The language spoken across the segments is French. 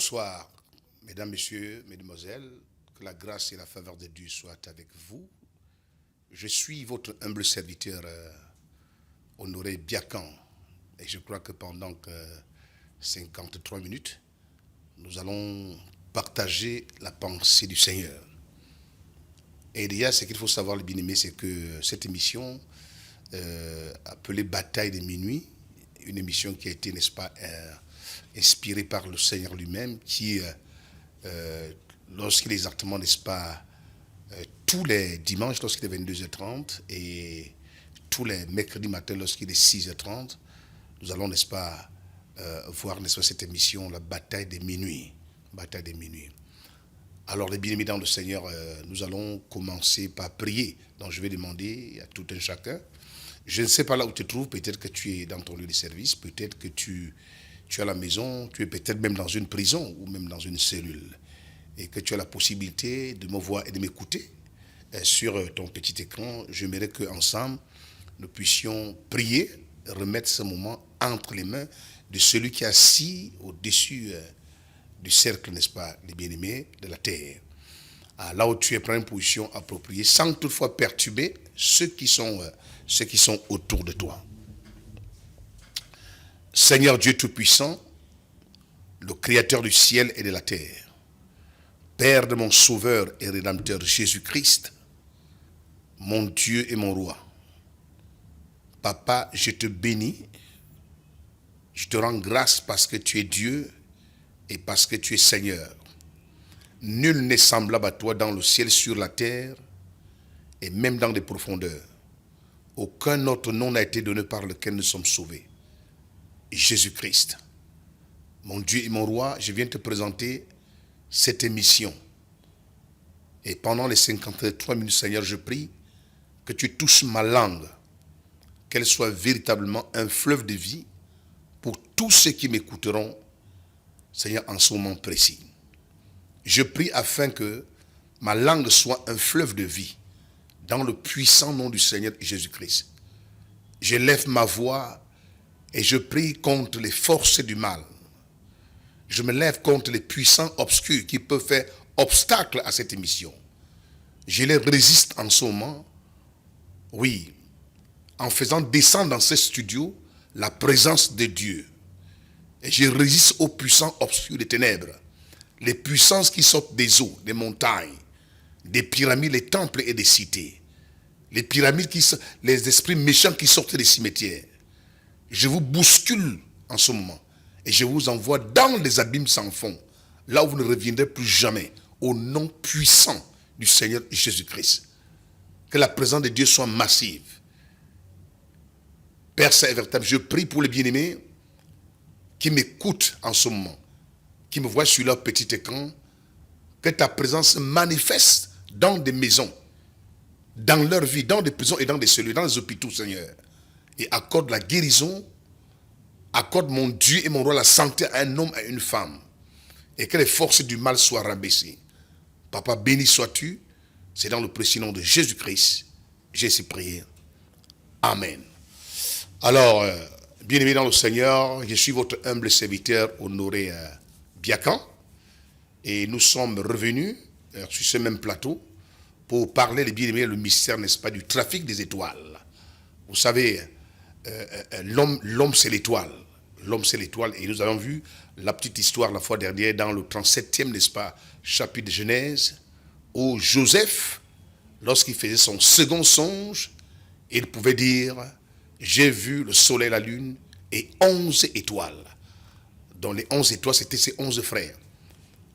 Bonsoir, mesdames, messieurs, mesdemoiselles, que la grâce et la faveur de Dieu soient avec vous. Je suis votre humble serviteur Honoré Biakan et je crois que pendant 53 minutes, nous allons partager la pensée du Seigneur. Et il y a ce qu'il faut savoir, les bien-aimés, c'est que cette émission appelée Bataille de minuit, une émission qui a été, n'est-ce pas, inspirée par le Seigneur lui-même, qui, lorsqu'il est exactement, n'est-ce pas, tous les dimanches, lorsqu'il est 22h30, et tous les mercredis matins, lorsqu'il est 6h30, nous allons, n'est-ce pas, voir, n'est-ce pas, cette émission, la Bataille des minuit. Bataille des minuit. Alors, les bien-aimés dans le Seigneur, nous allons commencer par prier. Donc, je vais demander à tout un chacun. Je ne sais pas là où tu te trouves, peut-être que tu es dans ton lieu de service, peut-être que tu es à la maison, tu es peut-être même dans une prison ou même dans une cellule et que tu as la possibilité de me voir et de m'écouter sur ton petit écran. J'aimerais qu'ensemble, nous puissions prier, remettre ce moment entre les mains de celui qui est assis au-dessus du cercle, n'est-ce pas, les bien-aimés de la terre. Là où tu es, prends une position appropriée, sans toutefois perturber ceux qui sont autour de toi. Seigneur Dieu Tout-Puissant, le Créateur du ciel et de la terre, Père de mon Sauveur et Rédempteur Jésus-Christ, mon Dieu et mon Roi, Papa, je te bénis, je te rends grâce parce que tu es Dieu et parce que tu es Seigneur. Nul n'est semblable à toi dans le ciel, sur la terre et même dans les profondeurs. Aucun autre nom n'a été donné par lequel nous sommes sauvés. Jésus-Christ, mon Dieu et mon Roi, je viens te présenter cette émission. Et pendant les 53 minutes, Seigneur, je prie que tu touches ma langue, qu'elle soit véritablement un fleuve de vie pour tous ceux qui m'écouteront, Seigneur, en ce moment précis. Je prie afin que ma langue soit un fleuve de vie dans le puissant nom du Seigneur Jésus-Christ. Je lève ma voix et je prie contre les forces du mal. Je me lève contre les puissants obscurs qui peuvent faire obstacle à cette émission. Je les résiste en ce moment, oui, en faisant descendre dans ce studio la présence de Dieu. Et je résiste aux puissants obscurs des ténèbres, les puissances qui sortent des eaux, des montagnes, des pyramides, des temples et des cités. Les pyramides, les esprits méchants qui sortent des cimetières. Je vous bouscule en ce moment et je vous envoie dans les abîmes sans fond, là où vous ne reviendrez plus jamais, au nom puissant du Seigneur Jésus-Christ. Que la présence de Dieu soit massive. Père Saint et véritable, je prie pour les bien-aimés qui m'écoutent en ce moment, qui me voient sur leur petit écran, que ta présence se manifeste dans des maisons, dans leur vie, dans des prisons et dans des cellules, dans les hôpitaux, Seigneur. Et accorde la guérison, accorde mon Dieu et mon Roi la santé à un homme et à une femme. Et que les forces du mal soient rabaissées. Papa, béni sois-tu. C'est dans le précieux nom de Jésus-Christ. J'ai ces prières. Amen. Alors, bien-aimés dans le Seigneur, je suis votre humble serviteur Honoré Biakan. Et nous sommes revenus sur ce même plateau pour parler, les bien-aimés, le mystère, n'est-ce pas, du trafic des étoiles. Vous savez, l'homme c'est l'étoile. L'homme c'est l'étoile. Et nous avons vu la petite histoire la fois dernière dans le 37e, n'est-ce pas, chapitre de Genèse, où Joseph, lorsqu'il faisait son second songe, il pouvait dire, j'ai vu le soleil, la lune et 11 étoiles. Dans les 11 étoiles, c'était ses 11 frères.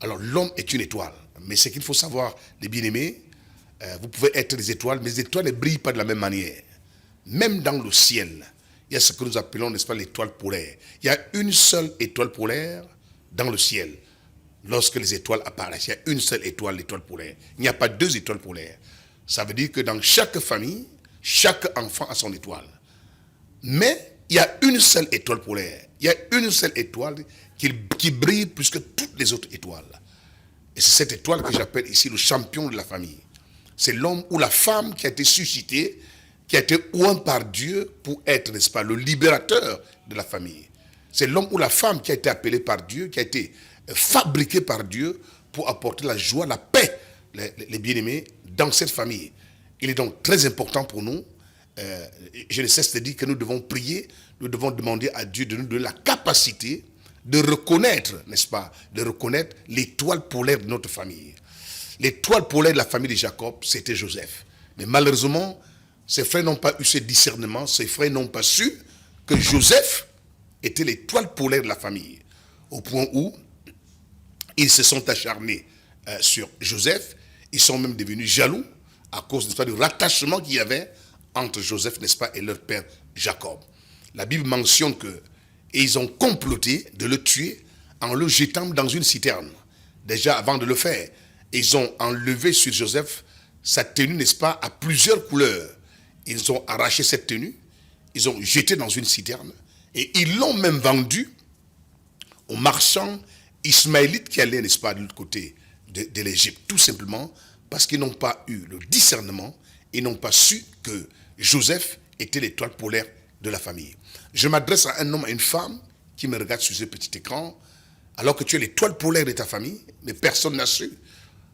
Alors l'homme est une étoile. Mais ce qu'il faut savoir, les bien-aimés, vous pouvez être des étoiles, mais les étoiles ne brillent pas de la même manière. Même dans le ciel, il y a ce que nous appelons, n'est-ce pas, l'étoile polaire. Il y a une seule étoile polaire dans le ciel. Lorsque les étoiles apparaissent, il y a une seule étoile, l'étoile polaire. Il n'y a pas deux étoiles polaires. Ça veut dire que dans chaque famille, chaque enfant a son étoile. Mais il y a une seule étoile polaire. Il y a une seule étoile qui brille plus que toutes les autres étoiles. Et c'est cette étoile que j'appelle ici le champion de la famille. C'est l'homme ou la femme qui a été suscité, qui a été oint par Dieu pour être, n'est-ce pas, le libérateur de la famille. C'est l'homme ou la femme qui a été appelé par Dieu, qui a été fabriqué par Dieu pour apporter la joie, la paix, les bien-aimés, dans cette famille. Il est donc très important pour nous, je ne cesse de dire que nous devons prier, nous devons demander à Dieu de nous donner la capacité de reconnaître, n'est-ce pas, de reconnaître l'étoile polaire de notre famille. L'étoile polaire de la famille de Jacob, c'était Joseph. Mais malheureusement, ses frères n'ont pas eu ce discernement, ses frères n'ont pas su que Joseph était l'étoile polaire de la famille. Au point où ils se sont acharnés sur Joseph, ils sont même devenus jaloux à cause, n'est-ce pas, du rattachement qu'il y avait entre Joseph, n'est-ce pas, et leur père Jacob. La Bible mentionne que ils ont comploté de le tuer en le jetant dans une citerne. Déjà, avant de le faire, ils ont enlevé sur Joseph sa tenue, n'est-ce pas, à plusieurs couleurs. Ils ont arraché cette tenue, ils ont jeté dans une citerne et ils l'ont même vendu aux marchands ismaélites qui allaient, n'est-ce pas, de l'autre côté de l'Égypte. Tout simplement parce qu'ils n'ont pas eu le discernement, ils n'ont pas su que Joseph était l'étoile polaire de la famille. Je m'adresse à un homme, à une femme qui me regarde sur ce petit écran, alors que tu es l'étoile polaire de ta famille, mais personne n'a su.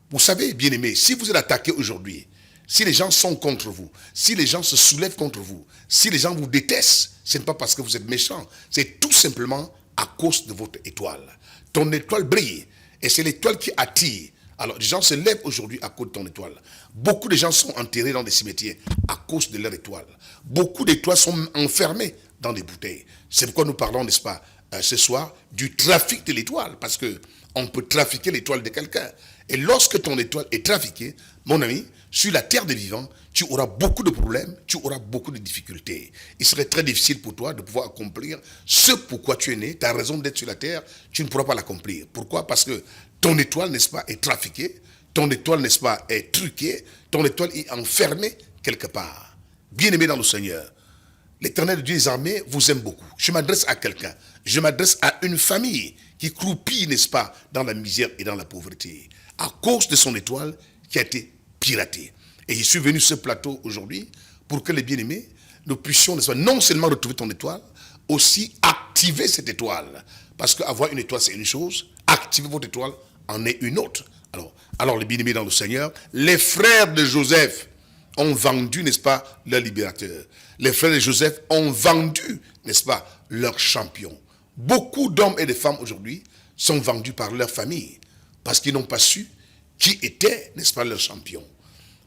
Vous savez, bien-aimés, si vous êtes attaqué aujourd'hui, si les gens sont contre vous, si les gens se soulèvent contre vous, si les gens vous détestent, ce n'est pas parce que vous êtes méchant, c'est tout simplement à cause de votre étoile. Ton étoile brille, et c'est l'étoile qui attire. Alors, les gens se lèvent aujourd'hui à cause de ton étoile. Beaucoup de gens sont enterrés dans des cimetières à cause de leur étoile. Beaucoup d'étoiles sont enfermées dans des bouteilles. C'est pourquoi nous parlons, n'est-ce pas, ce soir, du trafic de l'étoile. Parce qu'on peut trafiquer l'étoile de quelqu'un. Et lorsque ton étoile est trafiquée, mon ami, sur la terre des vivants, tu auras beaucoup de problèmes, tu auras beaucoup de difficultés. Il serait très difficile pour toi de pouvoir accomplir ce pourquoi tu es né, ta raison d'être sur la terre, tu ne pourras pas l'accomplir. Pourquoi? Parce que ton étoile, n'est-ce pas, est trafiquée, ton étoile, n'est-ce pas, est truquée, ton étoile est enfermée quelque part. Bien-aimé dans le Seigneur, l'Éternel Dieu des armées vous aime beaucoup. Je m'adresse à quelqu'un, je m'adresse à une famille qui croupit, n'est-ce pas, dans la misère et dans la pauvreté, à cause de son étoile qui a été piratée. Et je suis venu sur ce plateau aujourd'hui pour que les bien-aimés, nous puissions, n'est-ce pas, non seulement retrouver ton étoile, aussi activer cette étoile. Parce qu'avoir une étoile, c'est une chose, activer votre étoile en est une autre. Alors les bien-aimés dans le Seigneur, les frères de Joseph ont vendu, n'est-ce pas, leur libérateur. Les frères de Joseph ont vendu, n'est-ce pas, leur champion. Beaucoup d'hommes et de femmes aujourd'hui sont vendus par leur famille parce qu'ils n'ont pas su qui était, n'est-ce pas, leur champion.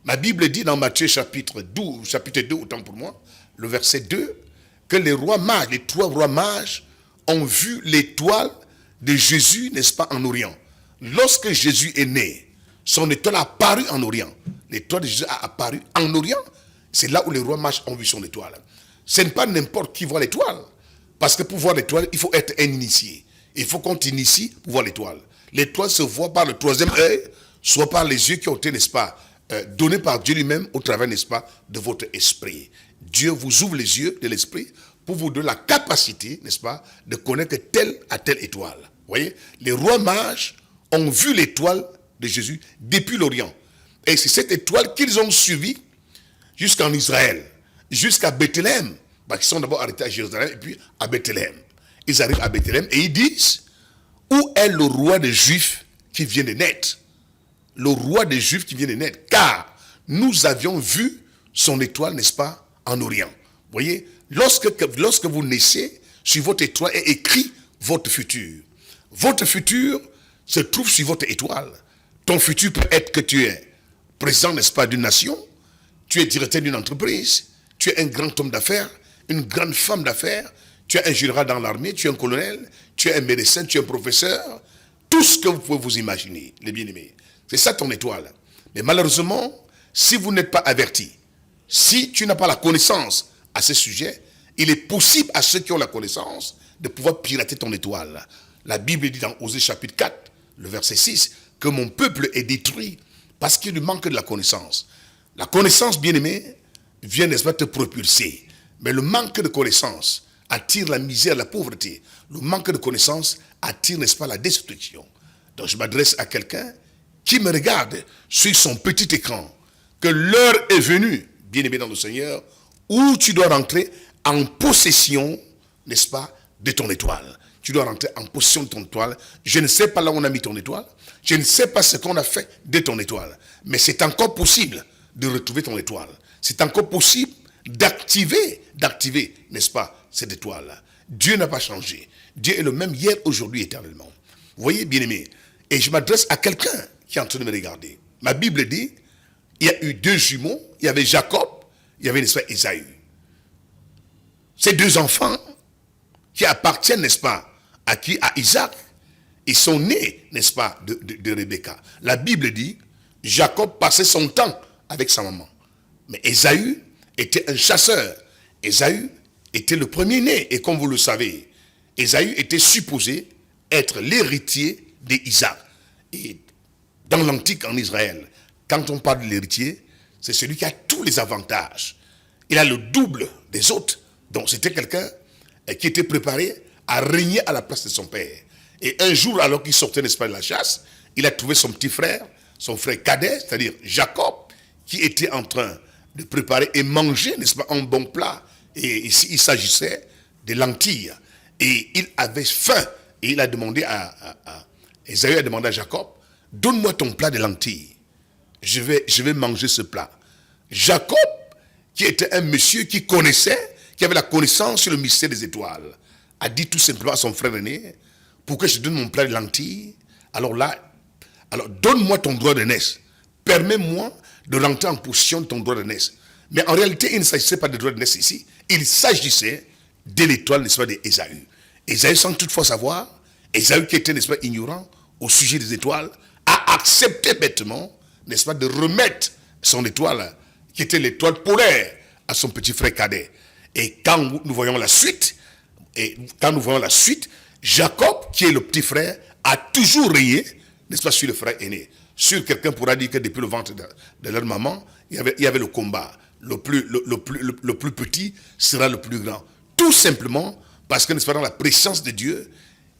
Ma Bible dit dans Matthieu chapitre 2, autant pour moi, le verset 2, que les rois mages, les 3 rois mages ont vu l'étoile de Jésus, n'est-ce pas, en Orient. Lorsque Jésus est né, son étoile a apparu en Orient. L'étoile de Jésus a apparu en Orient. C'est là où les rois mages ont vu son étoile. Ce n'est pas n'importe qui voit l'étoile. Parce que pour voir l'étoile, il faut être un initié. Il faut qu'on t'initie pour voir l'étoile. L'étoile se voit par le 3e œil, soit par les yeux qui ont été, n'est-ce pas, donnés par Dieu lui-même au travers, n'est-ce pas, de votre esprit. Dieu vous ouvre les yeux de l'esprit pour vous donner la capacité, n'est-ce pas, de connaître telle à telle étoile. Vous voyez, les rois mages ont vu l'étoile de Jésus depuis l'Orient. Et c'est cette étoile qu'ils ont suivie jusqu'en Israël, jusqu'à Bethléem. Ils sont d'abord arrêtés à Jérusalem et puis à Bethléem. Ils arrivent à Bethléem et ils disent, où est le roi des Juifs qui vient de naître? Le roi des Juifs qui vient de naître. Car nous avions vu son étoile, n'est-ce pas, en Orient. Vous voyez, lorsque vous naissez, sur votre étoile est écrit votre futur. Votre futur se trouve sur votre étoile. Ton futur peut être que tu es président, n'est-ce pas, d'une nation, tu es directeur d'une entreprise, tu es un grand homme d'affaires, une grande femme d'affaires, tu es un général dans l'armée, tu es un colonel, tu es un médecin, tu es un professeur, tout ce que vous pouvez vous imaginer, les bien-aimés. C'est ça ton étoile. Mais malheureusement, si vous n'êtes pas averti, si tu n'as pas la connaissance à ce sujet, il est possible à ceux qui ont la connaissance de pouvoir pirater ton étoile. La Bible dit dans Osée chapitre 4, le verset 6, que mon peuple est détruit parce qu'il lui manque de la connaissance. La connaissance, bien-aimé, vient, n'est-ce pas, te propulser. Mais le manque de connaissance attire la misère, la pauvreté. Le manque de connaissance attire, n'est-ce pas, la destruction. Donc je m'adresse à quelqu'un qui me regarde sur son petit écran, que l'heure est venue, bien-aimé dans le Seigneur, où tu dois rentrer en possession, n'est-ce pas, de ton étoile. tu dois rentrer en possession de ton étoile. Je ne sais pas là où on a mis ton étoile. Je ne sais pas ce qu'on a fait de ton étoile. Mais c'est encore possible de retrouver ton étoile. C'est encore possible d'activer, n'est-ce pas, cette étoile-là. Dieu n'a pas changé. Dieu est le même hier, aujourd'hui, éternellement. Vous voyez, bien-aimés, et je m'adresse à quelqu'un qui est en train de me regarder. Ma Bible dit, il y a eu deux jumeaux, il y avait Jacob, il y avait, n'est-ce pas, Ésaü. Ces deux enfants qui appartiennent, n'est-ce pas, à qui? À Isaac. Ils sont nés, n'est-ce pas, de Rebecca. La Bible dit, Jacob passait son temps avec sa maman. Mais Ésaü était un chasseur. Ésaü était le premier-né. Et comme vous le savez, Ésaü était supposé être l'héritier d'Isaac. Et dans l'Antique en Israël, quand on parle de l'héritier, c'est celui qui a tous les avantages. Il a le double des autres. Donc c'était quelqu'un qui était préparé à régner à la place de son père. Et un jour, alors qu'il sortait, n'est-ce pas, de la chasse, il a trouvé son petit frère, son frère cadet, c'est-à-dire Jacob, qui était en train de préparer et manger, n'est-ce pas, un bon plat. Et ici, il s'agissait de lentilles. Et il avait faim. Et il a demandé Ésaü a demandé à Jacob, donne-moi ton plat de lentilles. Je vais manger ce plat. Jacob, qui était un monsieur qui connaissait, qui avait la connaissance sur le mystère des étoiles, a dit tout simplement à son frère aîné, pour que je donne mon plat de lentilles, alors donne-moi ton droit de naissance. Permets-moi de rentrer en possession de ton droit de naissance. Mais en réalité, il ne s'agissait pas de droit de naissance ici. Il s'agissait de l'étoile, n'est-ce pas, d'Ésaü. Ésaü, sans toutefois savoir, Ésaü qui était, n'est-ce pas, ignorant au sujet des étoiles, a accepté bêtement, n'est-ce pas, de remettre son étoile, qui était l'étoile polaire, à son petit frère cadet. Et quand nous voyons la suite, Jacob, qui est le petit frère, a toujours rayé, n'est-ce pas, sur le frère aîné. Sur quelqu'un pourra dire que depuis le ventre de leur maman, il y avait le combat. Le plus petit sera le plus grand. Tout simplement parce que, n'est-ce pas, dans la présence de Dieu,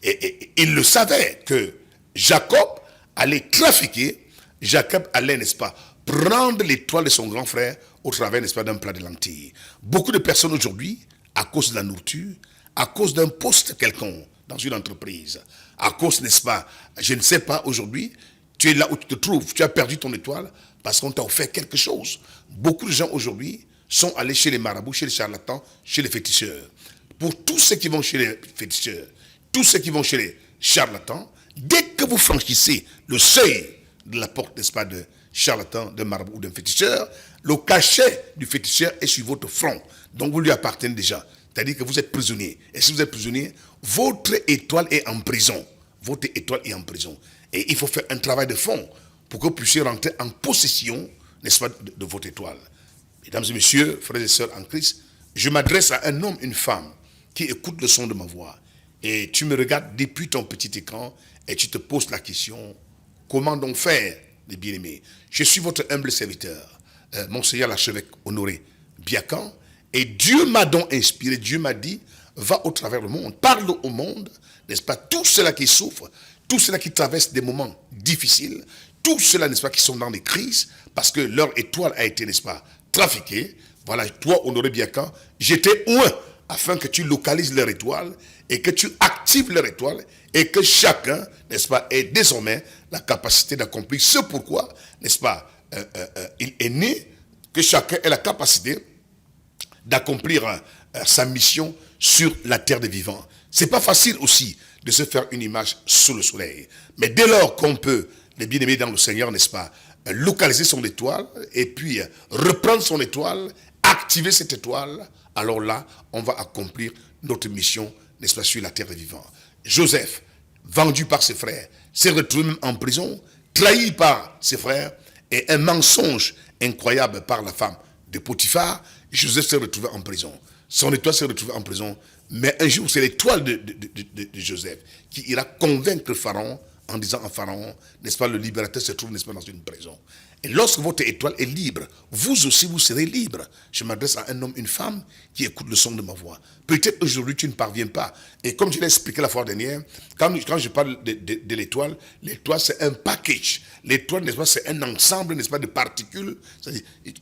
et il le savait que Jacob allait trafiquer, Jacob allait, n'est-ce pas, prendre l'étoile de son grand frère au travers, n'est-ce pas, d'un plat de lentilles. Beaucoup de personnes aujourd'hui, à cause de la nourriture, à cause d'un poste quelconque dans une entreprise, à cause, n'est-ce pas, je ne sais pas aujourd'hui, tu es là où tu te trouves, tu as perdu ton étoile parce qu'on t'a offert quelque chose. Beaucoup de gens aujourd'hui sont allés chez les marabouts, chez les charlatans, chez les féticheurs. Pour tous ceux qui vont chez les féticheurs, tous ceux qui vont chez les charlatans, dès que vous franchissez le seuil de la porte, n'est-ce pas, de charlatan, de marabout ou d'un féticheur, le cachet du féticheur est sur votre front. Donc vous lui appartenez déjà. C'est-à-dire que vous êtes prisonnier. Et si vous êtes prisonnier, votre étoile est en prison. Votre étoile est en prison. Et il faut faire un travail de fond pour que vous puissiez rentrer en possession, n'est-ce pas, de votre étoile. Mesdames et messieurs, frères et sœurs en Christ, je m'adresse à un homme, une femme, qui écoute le son de ma voix. Et tu me regardes depuis ton petit écran et tu te poses la question, comment donc faire, les bien-aimés? Je suis votre humble serviteur, Monseigneur l'archevêque Honoré Biakan, et Dieu m'a donc inspiré, Dieu m'a dit, va au travers du monde, parle au monde, n'est-ce pas, tous ceux-là qui souffrent, tous ceux-là qui traversent des moments difficiles, tous ceux-là, n'est-ce pas, qui sont dans des crises, parce que leur étoile a été, n'est-ce pas, trafiquée. Voilà, toi, Honoré Biakan, j'étais loin, afin que tu localises leur étoile, et que tu actives leur étoile, et que chacun, n'est-ce pas, ait désormais la capacité d'accomplir ce pourquoi, n'est-ce pas, il est né, que chacun ait la capacité d'accomplir sa mission sur la terre des vivants. C'est pas facile aussi de se faire une image sous le soleil. Mais dès lors qu'on peut, les bien-aimés dans le Seigneur, n'est-ce pas, localiser son étoile, et puis reprendre son étoile, activer cette étoile, alors là, on va accomplir notre mission, n'est-ce pas, sur la terre des vivants. Joseph, vendu par ses frères, s'est retrouvé même en prison, trahi par ses frères, et un mensonge incroyable par la femme de Potiphar, Joseph s'est retrouvé en prison. Son étoile s'est retrouvée en prison. Mais un jour, c'est l'étoile de Joseph qui ira convaincre Pharaon en disant à Pharaon, n'est-ce pas, le libérateur se trouve, n'est-ce pas, dans une prison. Et lorsque votre étoile est libre, vous aussi vous serez libre. Je m'adresse à un homme, une femme qui écoute le son de ma voix. Peut-être aujourd'hui tu ne parviens pas. Et comme je l'ai expliqué la fois dernière, quand je parle de l'étoile c'est un package. L'étoile, n'est-ce pas, c'est un ensemble, n'est-ce pas, de particules.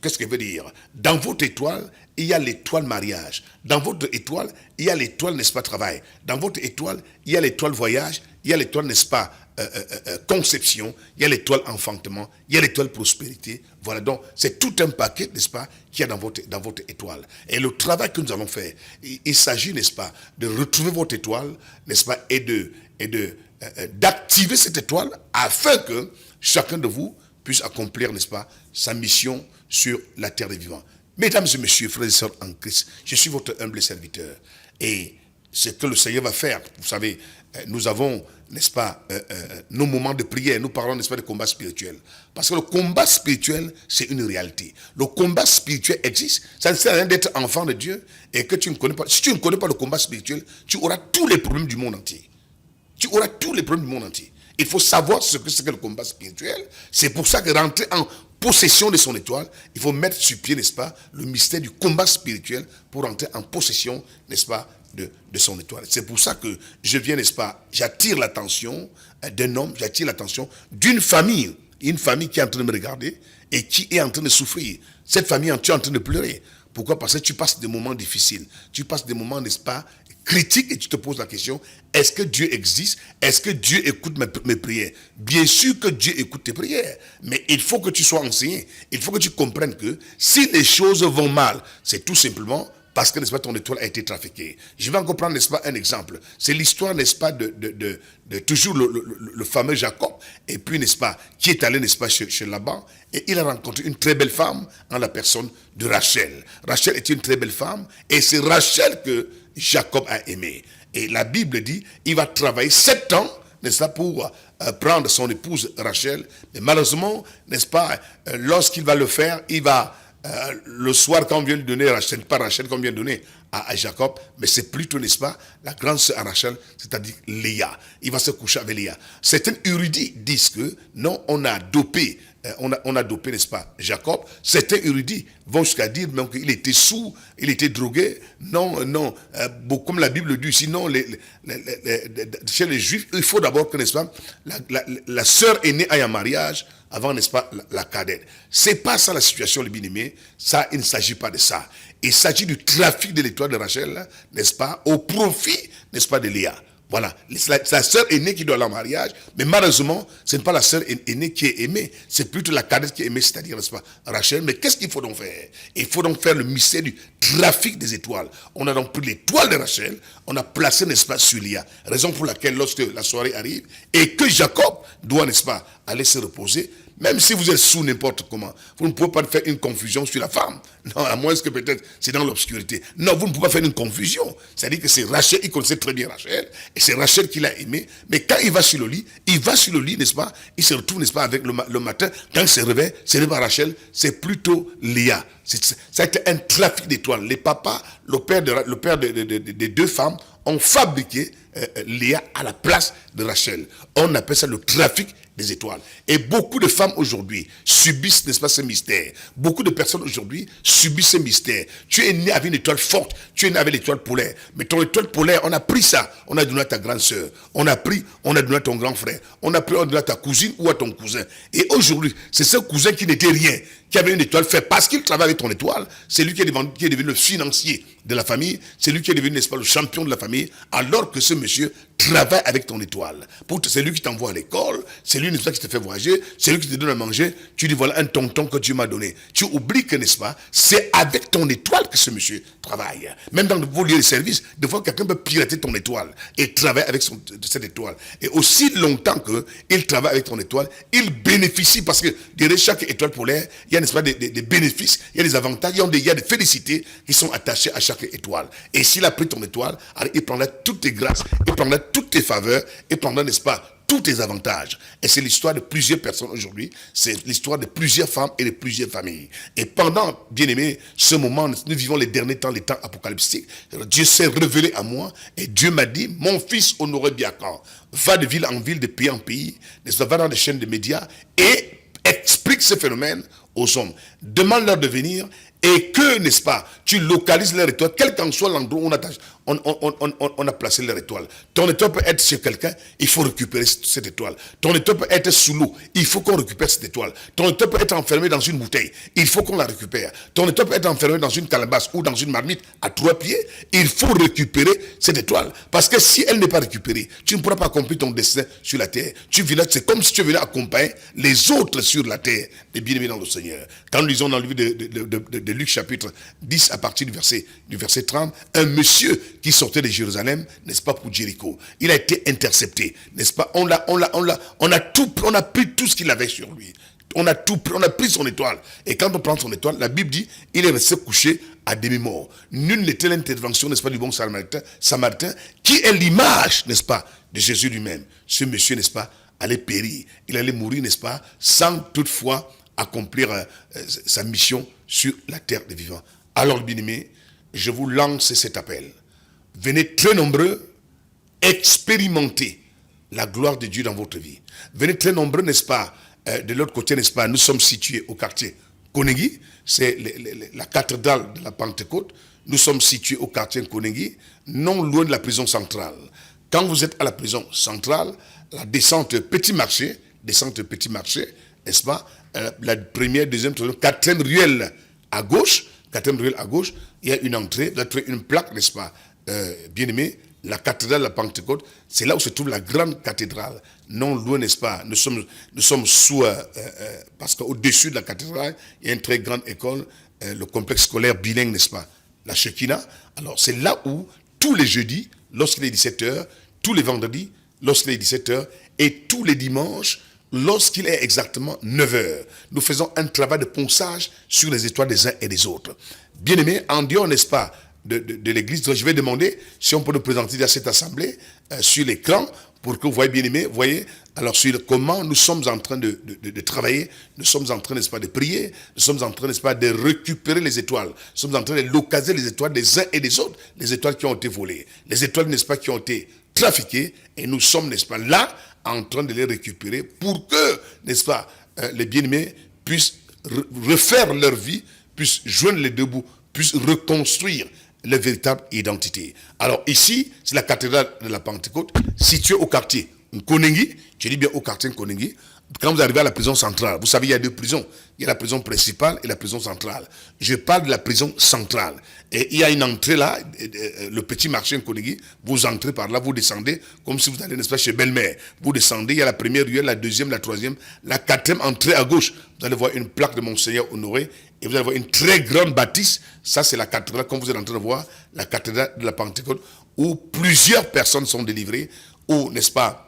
Qu'est-ce que ça veut dire? Dans votre étoile, il y a l'étoile mariage. Dans votre étoile, il y a l'étoile, n'est-ce pas, travail. Dans votre étoile, il y a l'étoile voyage. Il y a l'étoile, n'est-ce pas, conception, il y a l'étoile enfantement, il y a l'étoile prospérité. Voilà, donc c'est tout un paquet, n'est-ce pas, qu'il y a dans votre étoile. Et le travail que nous allons faire, il s'agit, n'est-ce pas, de retrouver votre étoile, n'est-ce pas, et d'activer cette étoile afin que chacun de vous puisse accomplir, n'est-ce pas, sa mission sur la terre des vivants. Mesdames et messieurs, frères et sœurs en Christ, je suis votre humble serviteur. Et ce que le Seigneur va faire, vous savez, nous avons, n'est-ce pas, nos moments de prière, nous parlons, n'est-ce pas, de combat spirituel. Parce que le combat spirituel, c'est une réalité. Le combat spirituel existe. Ça ne sert à rien d'être enfant de Dieu et que tu ne connais pas. Si tu ne connais pas le combat spirituel, tu auras tous les problèmes du monde entier. Tu auras tous les problèmes du monde entier. Il faut savoir ce que c'est que le combat spirituel. C'est pour ça que rentrer en possession de son étoile, il faut mettre sur pied, n'est-ce pas, le mystère du combat spirituel pour rentrer en possession, n'est-ce pas, de son étoile. C'est pour ça que je viens, n'est-ce pas, j'attire l'attention d'un homme, j'attire l'attention d'une famille, une famille qui est en train de me regarder et qui est en train de souffrir. Cette famille, tu es en train de pleurer. Pourquoi? Parce que tu passes des moments difficiles. Tu passes des moments, n'est-ce pas, critiques et tu te poses la question, est-ce que Dieu existe? Est-ce que Dieu écoute mes prières? Bien sûr que Dieu écoute tes prières, mais il faut que tu sois enseigné. Il faut que tu comprennes que si les choses vont mal, c'est tout simplement parce que, n'est-ce pas, ton étoile a été trafiquée. Je vais encore prendre, n'est-ce pas, un exemple. C'est l'histoire, n'est-ce pas, de toujours le fameux Jacob. Et puis, n'est-ce pas, qui est allé, n'est-ce pas, chez Laban. Et il a rencontré une très belle femme en la personne de Rachel. Rachel était une très belle femme. Et c'est Rachel que Jacob a aimée. Et la Bible dit, il va travailler 7 ans, n'est-ce pas, pour prendre son épouse Rachel. Mais malheureusement, n'est-ce pas, lorsqu'il va le faire, il va... le soir, quand on vient de donner Rachel, pas Rachel qu'on vient de donner à Jacob, mais c'est plutôt, n'est-ce pas, la grande sœur à Rachel, c'est-à-dire Léa. Il va se coucher avec Léa. Certains érudits disent que non, on a dopé, n'est-ce pas, Jacob. Certains érudits vont jusqu'à dire même qu'il était sourd, il était drogué. Non, comme la Bible dit, sinon, chez les Juifs, il faut d'abord que, n'est-ce pas, la sœur aînée aille en mariage avant, n'est-ce pas, la cadette. C'est pas ça la situation, les bien-aimés. Ça, il ne s'agit pas de ça. Il s'agit du trafic de l'étoile de Rachel, n'est-ce pas, au profit, n'est-ce pas, de Léa. Voilà, c'est la sœur aînée qui doit aller en mariage, mais malheureusement, ce n'est pas la sœur aînée qui est aimée, c'est plutôt la cadette qui est aimée, c'est-à-dire, n'est-ce pas, Rachel. Mais qu'est-ce qu'il faut donc faire? Il faut donc faire le mystère du trafic des étoiles. On a donc pris l'étoile de Rachel, on a placé, n'est-ce pas, sur Léa. Raison pour laquelle, lorsque la soirée arrive, et que Jacob doit, n'est-ce pas, aller se reposer, même si vous êtes sous n'importe comment, vous ne pouvez pas faire une confusion sur la femme. Non, à moins que peut-être c'est dans l'obscurité. Non, vous ne pouvez pas faire une confusion. C'est-à-dire que c'est Rachel, il connaissait très bien Rachel, et c'est Rachel qui l'a aimé. Mais quand il va sur le lit, n'est-ce pas, il se retrouve, n'est-ce pas, avec le matin, quand il se réveille, ce n'est pas Rachel, c'est plutôt Léa. C'est un trafic d'étoiles. Les papas, le père des deux femmes, ont fabriqué Léa à la place de Rachel. On appelle ça le trafic des étoiles. Et beaucoup de femmes aujourd'hui subissent, n'est-ce pas, ce mystère. Beaucoup de personnes aujourd'hui subissent ce mystère. Tu es né avec une étoile forte, tu es né avec l'étoile polaire. Mais ton étoile polaire, on a pris ça, on a donné à ta grande sœur, on a donné à ton grand frère, on a donné à ta cousine ou à ton cousin. Et aujourd'hui, c'est ce cousin qui n'était rien, qui avait une étoile faite parce qu'il travaille avec ton étoile. C'est lui qui est devenu le financier de la famille, c'est lui qui est devenu, n'est-ce pas, le champion de la famille, alors que ce monsieur travaille avec ton étoile. C'est lui qui t'envoie à l'école, c'est lui, n'est-ce pas, qui te fait voyager, c'est lui qui te donne à manger. Tu dis, voilà un tonton que Dieu m'a donné. Tu oublies que, n'est-ce pas, c'est avec ton étoile que ce monsieur travaille. Même dans vos lieux de service, des fois, quelqu'un peut pirater ton étoile et travailler avec cette étoile. Et aussi longtemps qu'il travaille avec ton étoile, il bénéficie, parce que derrière chaque étoile polaire, il y a, n'est-ce pas, des bénéfices, il y a des avantages, il y a des félicités qui sont attachées à chaque étoile. Et s'il a pris ton étoile, alors il prendra toutes tes grâces, il prendra toutes tes faveurs, il prendra, n'est-ce pas, tous tes avantages. Et c'est l'histoire de plusieurs personnes aujourd'hui, c'est l'histoire de plusieurs femmes et de plusieurs familles. Et pendant, bien aimé, ce moment, nous vivons les derniers temps, les temps apocalyptiques. Dieu s'est révélé à moi et Dieu m'a dit, mon fils Honoré Biakan, va de ville en ville, de pays en pays, va dans les chaînes de médias et explique ce phénomène aux hommes. Demande-leur de venir et que, n'est-ce pas, tu localises leur étoile, quel qu'en soit l'endroit où on a placé leur étoile. Ton étoile peut être chez quelqu'un, il faut récupérer cette étoile. Ton étoile peut être sous l'eau, il faut qu'on récupère cette étoile. Ton étoile peut être enfermée dans une bouteille, il faut qu'on la récupère. Ton étoile peut être enfermée dans une calebasse ou dans une marmite à 3 pieds, il faut récupérer cette étoile. Parce que si elle n'est pas récupérée, tu ne pourras pas accomplir ton destin sur la terre. C'est comme si tu venais accompagner les autres sur la terre, les bien-aimés dans le Seigneur. Quand nous lisons dans le livre de Luc chapitre 10 à partir du verset 30, un monsieur qui sortait de Jérusalem, n'est-ce pas, pour Jéricho. Il a été intercepté, n'est-ce pas? On a pris tout ce qu'il avait sur lui. On a pris son étoile. Et quand on prend son étoile, la Bible dit, il est resté couché à demi-mort. Nulle n'était l'intervention, n'est-ce pas, du bon Samaritain, qui est l'image, n'est-ce pas, de Jésus lui-même. Ce monsieur, n'est-ce pas, allait périr. Il allait mourir, n'est-ce pas, sans toutefois accomplir sa mission sur la terre des vivants. Alors, bien-aimés, je vous lance cet appel. Venez très nombreux expérimenter la gloire de Dieu dans votre vie. Venez très nombreux, n'est-ce pas, de l'autre côté, n'est-ce pas, nous sommes situés au quartier Konengi, c'est la cathédrale de la Pentecôte. Nous sommes situés au quartier Konengi, non loin de la prison centrale. Quand vous êtes à la prison centrale, la descente Petit Marché, n'est-ce pas, la première, deuxième, troisième, quatrième ruelle à gauche, il y a une entrée, vous avez une plaque, n'est-ce pas, bien aimé, la cathédrale de la Pentecôte, c'est là où se trouve la grande cathédrale, non loin, n'est-ce pas, nous sommes sous, parce qu'au-dessus de la cathédrale, il y a une très grande école, le complexe scolaire bilingue, n'est-ce pas, la Shekinah. Alors c'est là où, tous les jeudis, lorsqu'il est 17h, tous les vendredis, lorsqu'il est 17h, et tous les dimanches, lorsqu'il est exactement 9h, nous faisons un travail de ponçage sur les étoiles des uns et des autres. Bien aimé, en dehors, n'est-ce pas, de l'église, je vais demander si on peut nous présenter à cette assemblée sur l'écran pour que vous voyez, bien aimé, voyez, alors sur comment nous sommes en train de travailler, nous sommes en train, n'est-ce pas, de prier, nous sommes en train, n'est-ce pas, de récupérer les étoiles, nous sommes en train de localiser les étoiles des uns et des autres, les étoiles qui ont été volées, les étoiles, n'est-ce pas, qui ont été trafiquées, et nous sommes, n'est-ce pas, là, en train de les récupérer pour que, n'est-ce pas, les bien-aimés puissent refaire leur vie, puissent joindre les deux bouts, puissent reconstruire leur véritable identité. Alors ici, c'est la cathédrale de la Pentecôte, située au quartier Konengi, je dis bien au quartier Konengi. Quand vous arrivez à la prison centrale, vous savez, il y a deux prisons. Il y a la prison principale et la prison centrale. Je parle de la prison centrale. Et il y a une entrée là, le petit marché Konengi, vous entrez par là, vous descendez, comme si vous allez, n'est-ce pas, chez Belle-Mère. Vous descendez, il y a la première ruelle, la deuxième, la troisième, la quatrième entrée à gauche. Vous allez voir une plaque de Monseigneur Honoré, et vous allez voir une très grande bâtisse. Ça, c'est la cathédrale, comme vous êtes en train de voir, la cathédrale de la Pentecôte, où plusieurs personnes sont délivrées, où, n'est-ce pas,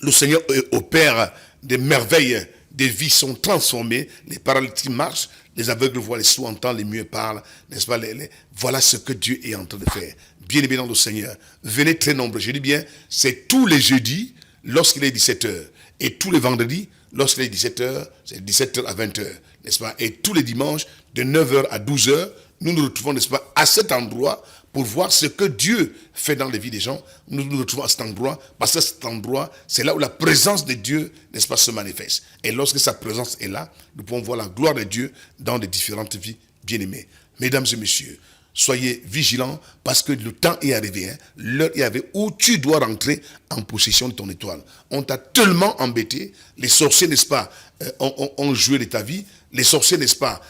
le Seigneur opère des merveilles, des vies sont transformées, les paralytiques marchent, les aveugles voient, les sourds entendent, les muets parlent, n'est-ce pas, voilà ce que Dieu est en train de faire. Bien aimé dans le Seigneur, venez très nombreux, je dis bien, c'est tous les jeudis, lorsqu'il est 17h, et tous les vendredis, lorsqu'il est 17h, c'est 17h à 20h, n'est-ce pas, et tous les dimanches, de 9h à 12h, nous nous retrouvons, n'est-ce pas, à cet endroit, pour voir ce que Dieu fait dans les vies des gens. Nous nous retrouvons à cet endroit, parce que cet endroit, c'est là où la présence de Dieu, n'est-ce pas, se manifeste. Et lorsque sa présence est là, nous pouvons voir la gloire de Dieu dans les différentes vies bien-aimées. Mesdames et messieurs, soyez vigilants, parce que le temps est arrivé, hein, l'heure est arrivée où tu dois rentrer en possession de ton étoile. On t'a tellement embêté, les sorciers, n'est-ce pas, ont joué de ta vie, les sorciers, n'est-ce pas,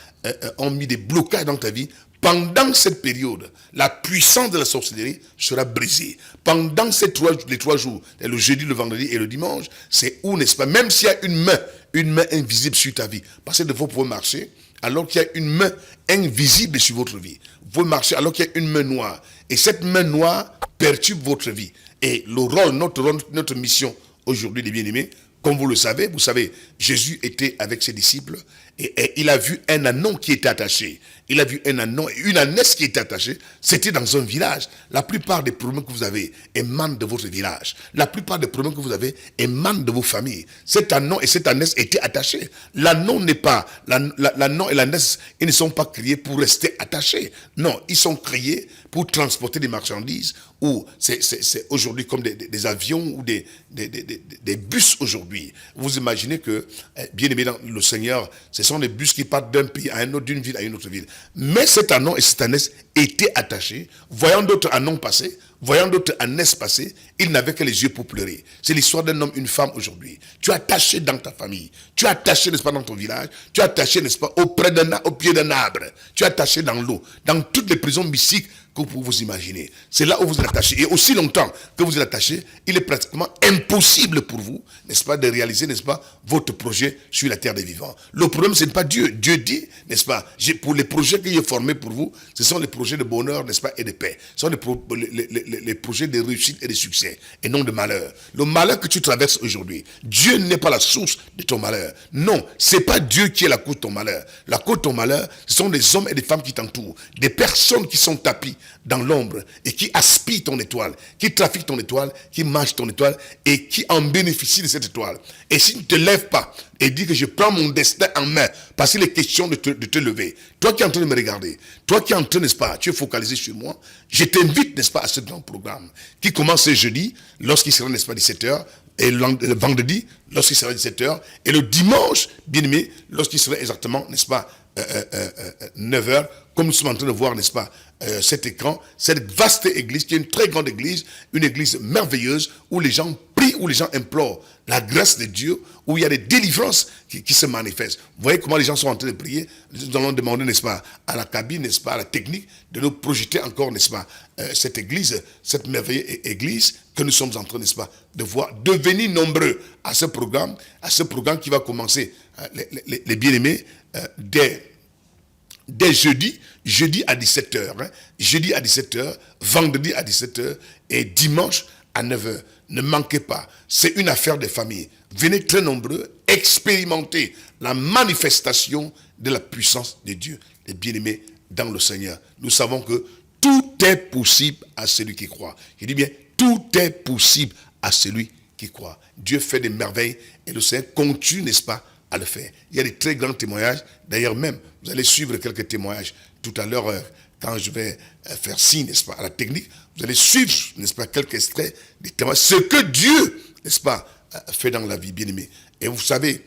ont mis des blocages dans ta vie. Pendant cette période, la puissance de la sorcellerie sera brisée. Pendant les 3 jours, le jeudi, le vendredi et le dimanche, c'est où, n'est-ce pas, même s'il y a une main invisible sur ta vie, parce que vous pouvez marcher alors qu'il y a une main invisible sur votre vie. Vous pouvez marcher alors qu'il y a une main noire. Et cette main noire perturbe votre vie. Et notre mission aujourd'hui, les bien-aimés, comme vous le savez, Jésus était avec ses disciples Et il a vu un anon qui était attaché. Il a vu un anon et une ânesse qui était attachée. C'était dans un village. La plupart des problèmes que vous avez émanent de votre village. La plupart des problèmes que vous avez émanent de vos familles. Cet anon et cette ânesse étaient attachés. L'anon n'est pas, l'anon et l'ânesse, ils ne sont pas créés pour rester attachés. Non, ils sont créés pour transporter des marchandises, ou c'est aujourd'hui comme des avions ou des bus aujourd'hui. Vous imaginez que, bien aimé dans le Seigneur, ce sont des bus qui partent d'un pays à un autre, d'une ville à une autre ville. Mais cet anon et cette ânesse étaient attachés, voyant d'autres anons passer, voyant d'autres ânesses passer, ils n'avaient que les yeux pour pleurer. C'est l'histoire d'un homme, une femme aujourd'hui. Tu es attaché dans ta famille, tu es attaché, n'est-ce pas, dans ton village, tu es attaché, n'est-ce pas, au pied d'un arbre, tu es attaché dans l'eau, dans toutes les prisons mystiques que vous pouvez vous imaginer. C'est là où vous êtes attaché. Et aussi longtemps que vous êtes attaché, il est pratiquement impossible pour vous, n'est-ce pas, de réaliser, n'est-ce pas, votre projet sur la terre des vivants. Le problème, ce n'est pas Dieu. Dieu dit, n'est-ce pas, pour les projets qu'il a formés pour vous, ce sont les projets de bonheur, n'est-ce pas, et de paix. Ce sont les projets de réussite et de succès, et non de malheur. Le malheur que tu traverses aujourd'hui, Dieu n'est pas la source de ton malheur. Non, c'est pas Dieu qui est la cause de ton malheur. La cause de ton malheur, ce sont des hommes et des femmes qui t'entourent, des personnes qui sont tapis dans l'ombre et qui aspirent ton étoile, qui trafiquent ton étoile, qui mangent ton étoile et qui en bénéficient de cette étoile. Et si tu ne te lèves pas et dis que je prends mon destin en main, parce qu'il est question de te lever, toi qui es en train de me regarder, toi qui es en train, n'est-ce pas, tu es focalisé sur moi, je t'invite, n'est-ce pas, à ce grand programme qui commence ce jeudi, lorsqu'il sera, n'est-ce pas, 17h, et le vendredi, lorsqu'il sera 17h, et le dimanche, bien aimé, lorsqu'il sera exactement, n'est-ce pas, 9h, comme nous sommes en train de voir, n'est-ce pas, cet écran, cette vaste église, qui est une très grande église, une église merveilleuse, où les gens prient, où les gens implorent la grâce de Dieu, où il y a des délivrances qui se manifestent. Vous voyez comment les gens sont en train de prier. Nous allons demander, n'est-ce pas, à la cabine, n'est-ce pas, à la technique, de nous projeter encore, n'est-ce pas, cette église, cette merveilleuse église que nous sommes en train, n'est-ce pas, de voir devenir nombreux à ce programme qui va commencer, les bien-aimés, dès jeudi à 17h, jeudi à 17h, vendredi à 17h et dimanche à 9h. Ne manquez pas, c'est une affaire de famille. Venez très nombreux, expérimenter la manifestation de la puissance de Dieu, les bien-aimés dans le Seigneur. Nous savons que tout est possible à celui qui croit. Je dis bien, tout est possible à celui qui croit. Dieu fait des merveilles et le Seigneur continue, n'est-ce pas, à le faire. Il y a des très grands témoignages. D'ailleurs même, vous allez suivre quelques témoignages tout à l'heure quand je vais faire signe, n'est-ce pas, à la technique. Vous allez suivre, n'est-ce pas, quelques extraits des témoignages. Ce que Dieu, n'est-ce pas, fait dans la vie, bien-aimé. Et vous savez,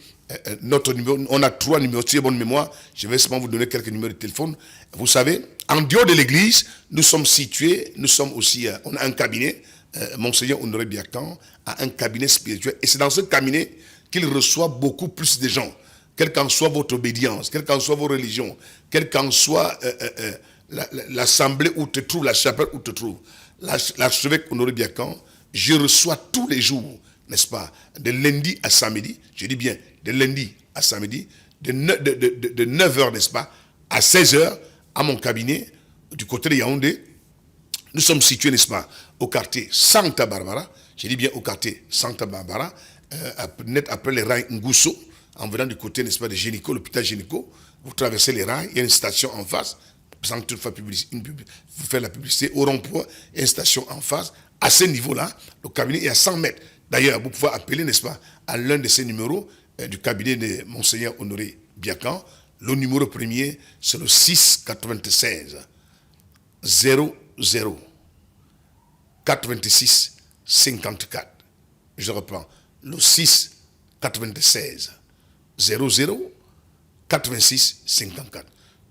notre numéro, on a 3 numéros, si j'ai bonne mémoire, je vais seulement vous donner quelques numéros de téléphone. Vous savez, en dehors de l'église, nous sommes situés, nous sommes aussi, on a un cabinet, Monseigneur Honoré Biakan a un cabinet spirituel. Et c'est dans ce cabinet qu'il reçoit beaucoup plus de gens. Quelle qu'en soit votre obédience, quelle qu'en soit vos religions, quelle qu'en soit l'assemblée où te trouve, la chapelle où te trouve, l'archevêque Honoré Biakan, je reçois tous les jours, n'est-ce pas, de lundi à samedi, je dis bien de lundi à samedi, de 9h, n'est-ce pas, à 16h, à mon cabinet, du côté de Yaoundé. Nous sommes situés, n'est-ce pas, au quartier Santa Barbara, je dis bien au quartier Santa Barbara, net après les rails Ngousso, en venant du côté, n'est-ce pas, de Génico, l'hôpital Génico, vous traversez les rails, il y a une station en face, sans toutefois vous faites la publicité, au rond-point, il y a une station en face. À ce niveau-là, le cabinet est à 100 mètres. D'ailleurs, vous pouvez appeler, n'est-ce pas, à l'un de ces numéros du cabinet de Monseigneur Honoré Biakan. Le numéro premier, c'est le 696 00 86 54. Je reprends. Le 6 96 00 86 54.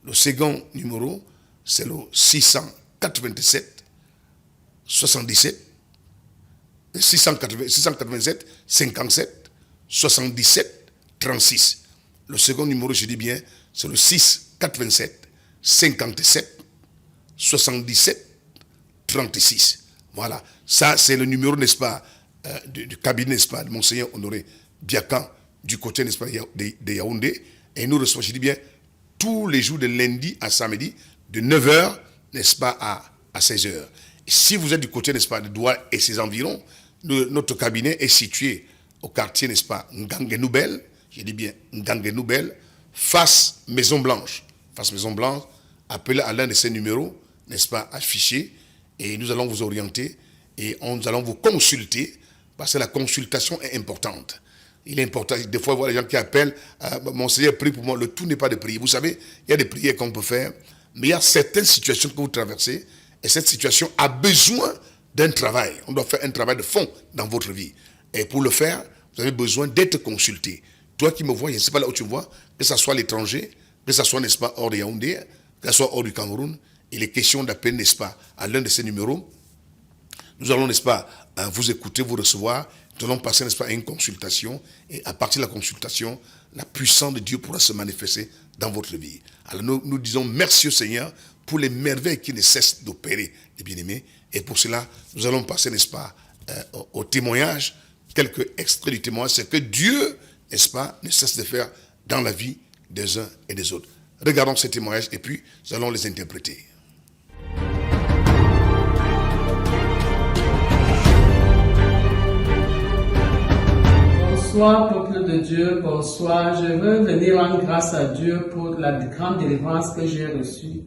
Le second numéro, c'est le 687 77 687 57 77 36. Le second numéro, je dis bien, c'est le 687 57 77 36. Voilà. Ça, c'est le numéro, n'est-ce pas, du cabinet, n'est-ce pas, de Monseigneur Honoré Biakan, du côté, n'est-ce pas, de Yaoundé. Et nous recevons, je dis bien, tous les jours de lundi à samedi, de 9h, n'est-ce pas, à 16h. Et si vous êtes du côté, n'est-ce pas, de Douala et ses environs, notre cabinet est situé au quartier, n'est-ce pas, Ngangue Noubel, je dis bien Ngangue Noubel, Face Maison Blanche. Face Maison Blanche, appelez à l'un de ces numéros, n'est-ce pas, affichés, et nous allons vous orienter et nous allons vous consulter, parce que la consultation est importante. Il est important, des fois, voir les gens qui appellent, mon Seigneur, prie pour moi. Le tout n'est pas de prier. Vous savez, il y a des prières qu'on peut faire, mais il y a certaines situations que vous traversez, et cette situation a besoin d'un travail. On doit faire un travail de fond dans votre vie. Et pour le faire, vous avez besoin d'être consulté. Toi qui me vois, je ne sais pas là où tu me vois, que ce soit à l'étranger, que ce soit, n'est-ce pas, hors de Yaoundé, que ce soit hors du Cameroun, il est question d'appeler, n'est-ce pas, à l'un de ces numéros. Nous allons, n'est-ce pas, vous écouter, vous recevoir. Nous allons passer, n'est-ce pas, à une consultation. Et à partir de la consultation, la puissance de Dieu pourra se manifester dans votre vie. Alors nous disons merci au Seigneur pour les merveilles qui ne cessent d'opérer, les bien-aimés. Et pour cela, nous allons passer, n'est-ce pas, au témoignage, quelques extraits du témoignage. C'est que Dieu, n'est-ce pas, ne cesse de faire dans la vie des uns et des autres. Regardons ces témoignages et puis nous allons les interpréter. Bonsoir, peuple de Dieu, bonsoir. Je veux venir rendre grâce à Dieu pour la grande délivrance que j'ai reçue.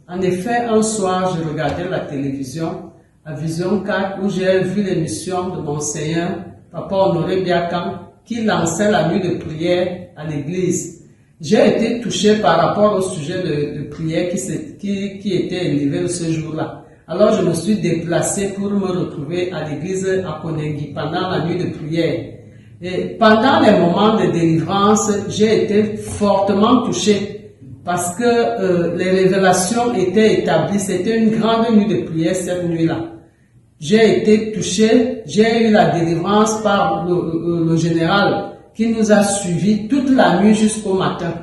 En effet, un soir, je regardais la télévision, à Vision 4, où j'ai vu l'émission de mon Seigneur, Papa Honoré Biakam, qui lançait la nuit de prière à l'église. J'ai été touché par rapport au sujet de prière qui était élevé ce jour-là. Alors je me suis déplacé pour me retrouver à l'église à Konengi pendant la nuit de prière. Et pendant les moments de délivrance, j'ai été fortement touché parce que les révélations étaient établies. C'était une grande nuit de prière cette nuit-là. J'ai été touché, j'ai eu la délivrance par le général qui nous a suivis toute la nuit jusqu'au matin.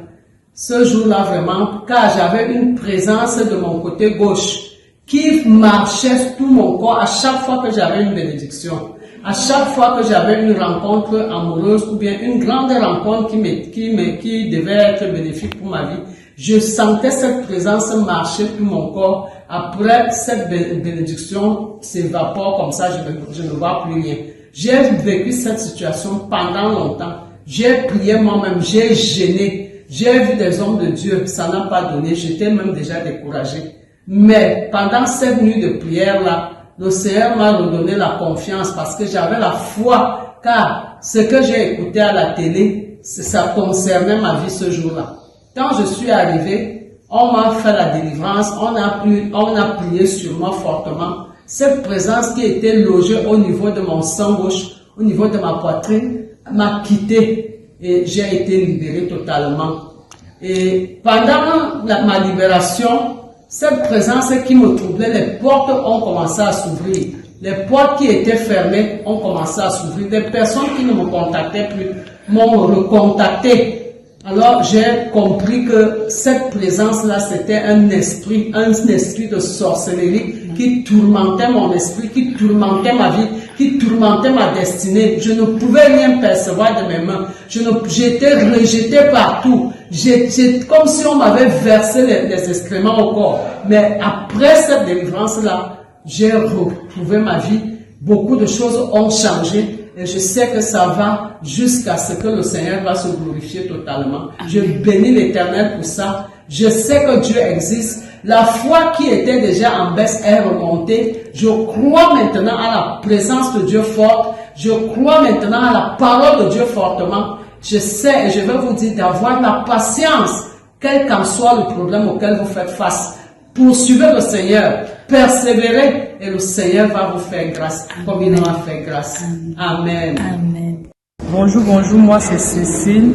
Ce jour-là vraiment, car j'avais une présence de mon côté gauche qui marchait sur tout mon corps à chaque fois que j'avais une bénédiction. À chaque fois que j'avais une rencontre amoureuse ou bien une grande rencontre qui devait être bénéfique pour ma vie, je sentais cette présence marcher sur mon corps. Après, cette bénédiction s'évapore comme ça, je ne vois plus rien. J'ai vécu cette situation pendant longtemps. J'ai prié moi-même, j'ai gêné, j'ai vu des hommes de Dieu, ça n'a pas donné, j'étais même déjà découragé. Mais pendant cette nuit de prière-là, le Seigneur m'a redonné la confiance parce que j'avais la foi, car ce que j'ai écouté à la télé, ça concernait ma vie ce jour-là. Quand je suis arrivé, on m'a fait la délivrance, on a prié sur moi fortement. Cette présence qui était logée au niveau de mon sang gauche, au niveau de ma poitrine, m'a quitté et j'ai été libéré totalement. Et pendant ma libération, cette présence qui me troublait, les portes ont commencé à s'ouvrir. Les portes qui étaient fermées ont commencé à s'ouvrir. Des personnes qui ne me contactaient plus m'ont recontacté. Alors j'ai compris que cette présence-là, c'était un esprit de sorcellerie qui tourmentait mon esprit, qui tourmentait ma vie, qui tourmentait ma destinée. Je ne pouvais rien percevoir de mes mains. J'étais rejeté partout. C'est comme si on m'avait versé les excréments au corps. Mais après cette délivrance-là, j'ai retrouvé ma vie. Beaucoup de choses ont changé. Et je sais que ça va jusqu'à ce que le Seigneur va se glorifier totalement. Amen. Je bénis l'Éternel pour ça. Je sais que Dieu existe. La foi qui était déjà en baisse est remontée. Je crois maintenant à la présence de Dieu forte. Je crois maintenant à la parole de Dieu fortement. Je sais et je vais vous dire d'avoir la patience, quel qu'en soit le problème auquel vous faites face. Poursuivez le Seigneur, persévérez et le Seigneur va vous faire grâce comme il en a fait grâce. Amen. Amen. Bonjour, moi c'est Cécile.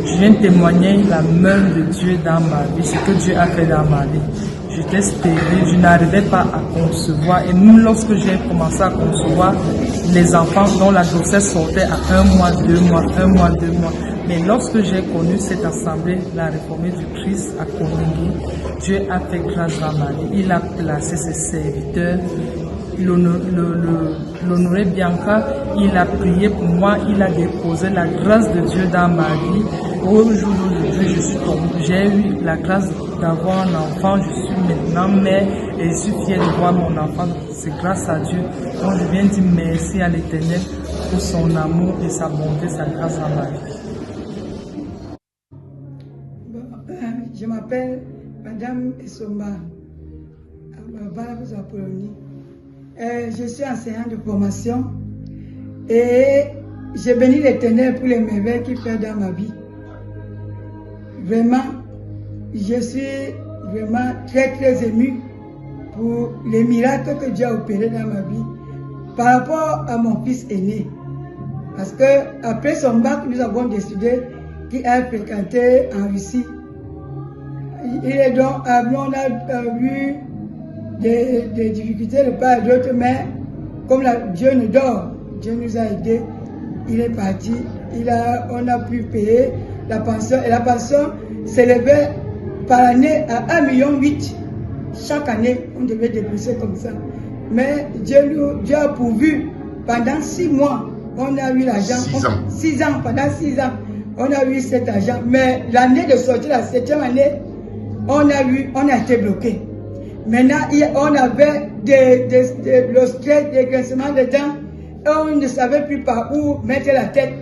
Je viens témoigner la main de Dieu dans ma vie, ce que Dieu a fait dans ma vie. J'étais stérile, je n'arrivais pas à concevoir. Et même lorsque j'ai commencé à concevoir, les enfants dont la grossesse sortait à 1 mois, 2 mois, 1 mois, 2 mois. Mais lorsque j'ai connu cette assemblée, la réformée du Christ à Konengi, Dieu a fait grâce dans ma vie. Il a placé ses serviteurs. L'honoré Bianca, il a prié pour moi, il a déposé la grâce de Dieu dans ma vie. Au jour d'aujourd'hui, j'ai eu la grâce d'avoir un enfant, je suis maintenant mère et je suis fière de voir mon enfant. C'est grâce à Dieu. Donc je viens dire merci à l'Éternel pour son amour et sa bonté, sa grâce dans ma vie. Je m'appelle Madame Essomba. Je suis enseignante de formation et j'ai béni l'Éternel pour les merveilles qu'il fait dans ma vie. Vraiment, je suis vraiment très émue pour les miracles que Dieu a opérés dans ma vie par rapport à mon fils aîné. Parce que après son bac, nous avons décidé qu'il a fréquenté en Russie. Il est donc, on a vu des difficultés de part et d'autre, mais comme Dieu nous dort, Dieu nous a aidés, il est parti, on a pu payer la pension, et la pension s'élevait par année à 1,8 million. Chaque année, on devait débourser comme ça. Mais Dieu a pourvu pendant 6 mois, on a eu l'argent. 6 ans, pendant 6 ans, on a eu cet argent. Mais l'année de sortie, la 7e année, on a été bloqué. Maintenant, on avait le stress, des grincements de dents, et on ne savait plus par où mettre la tête.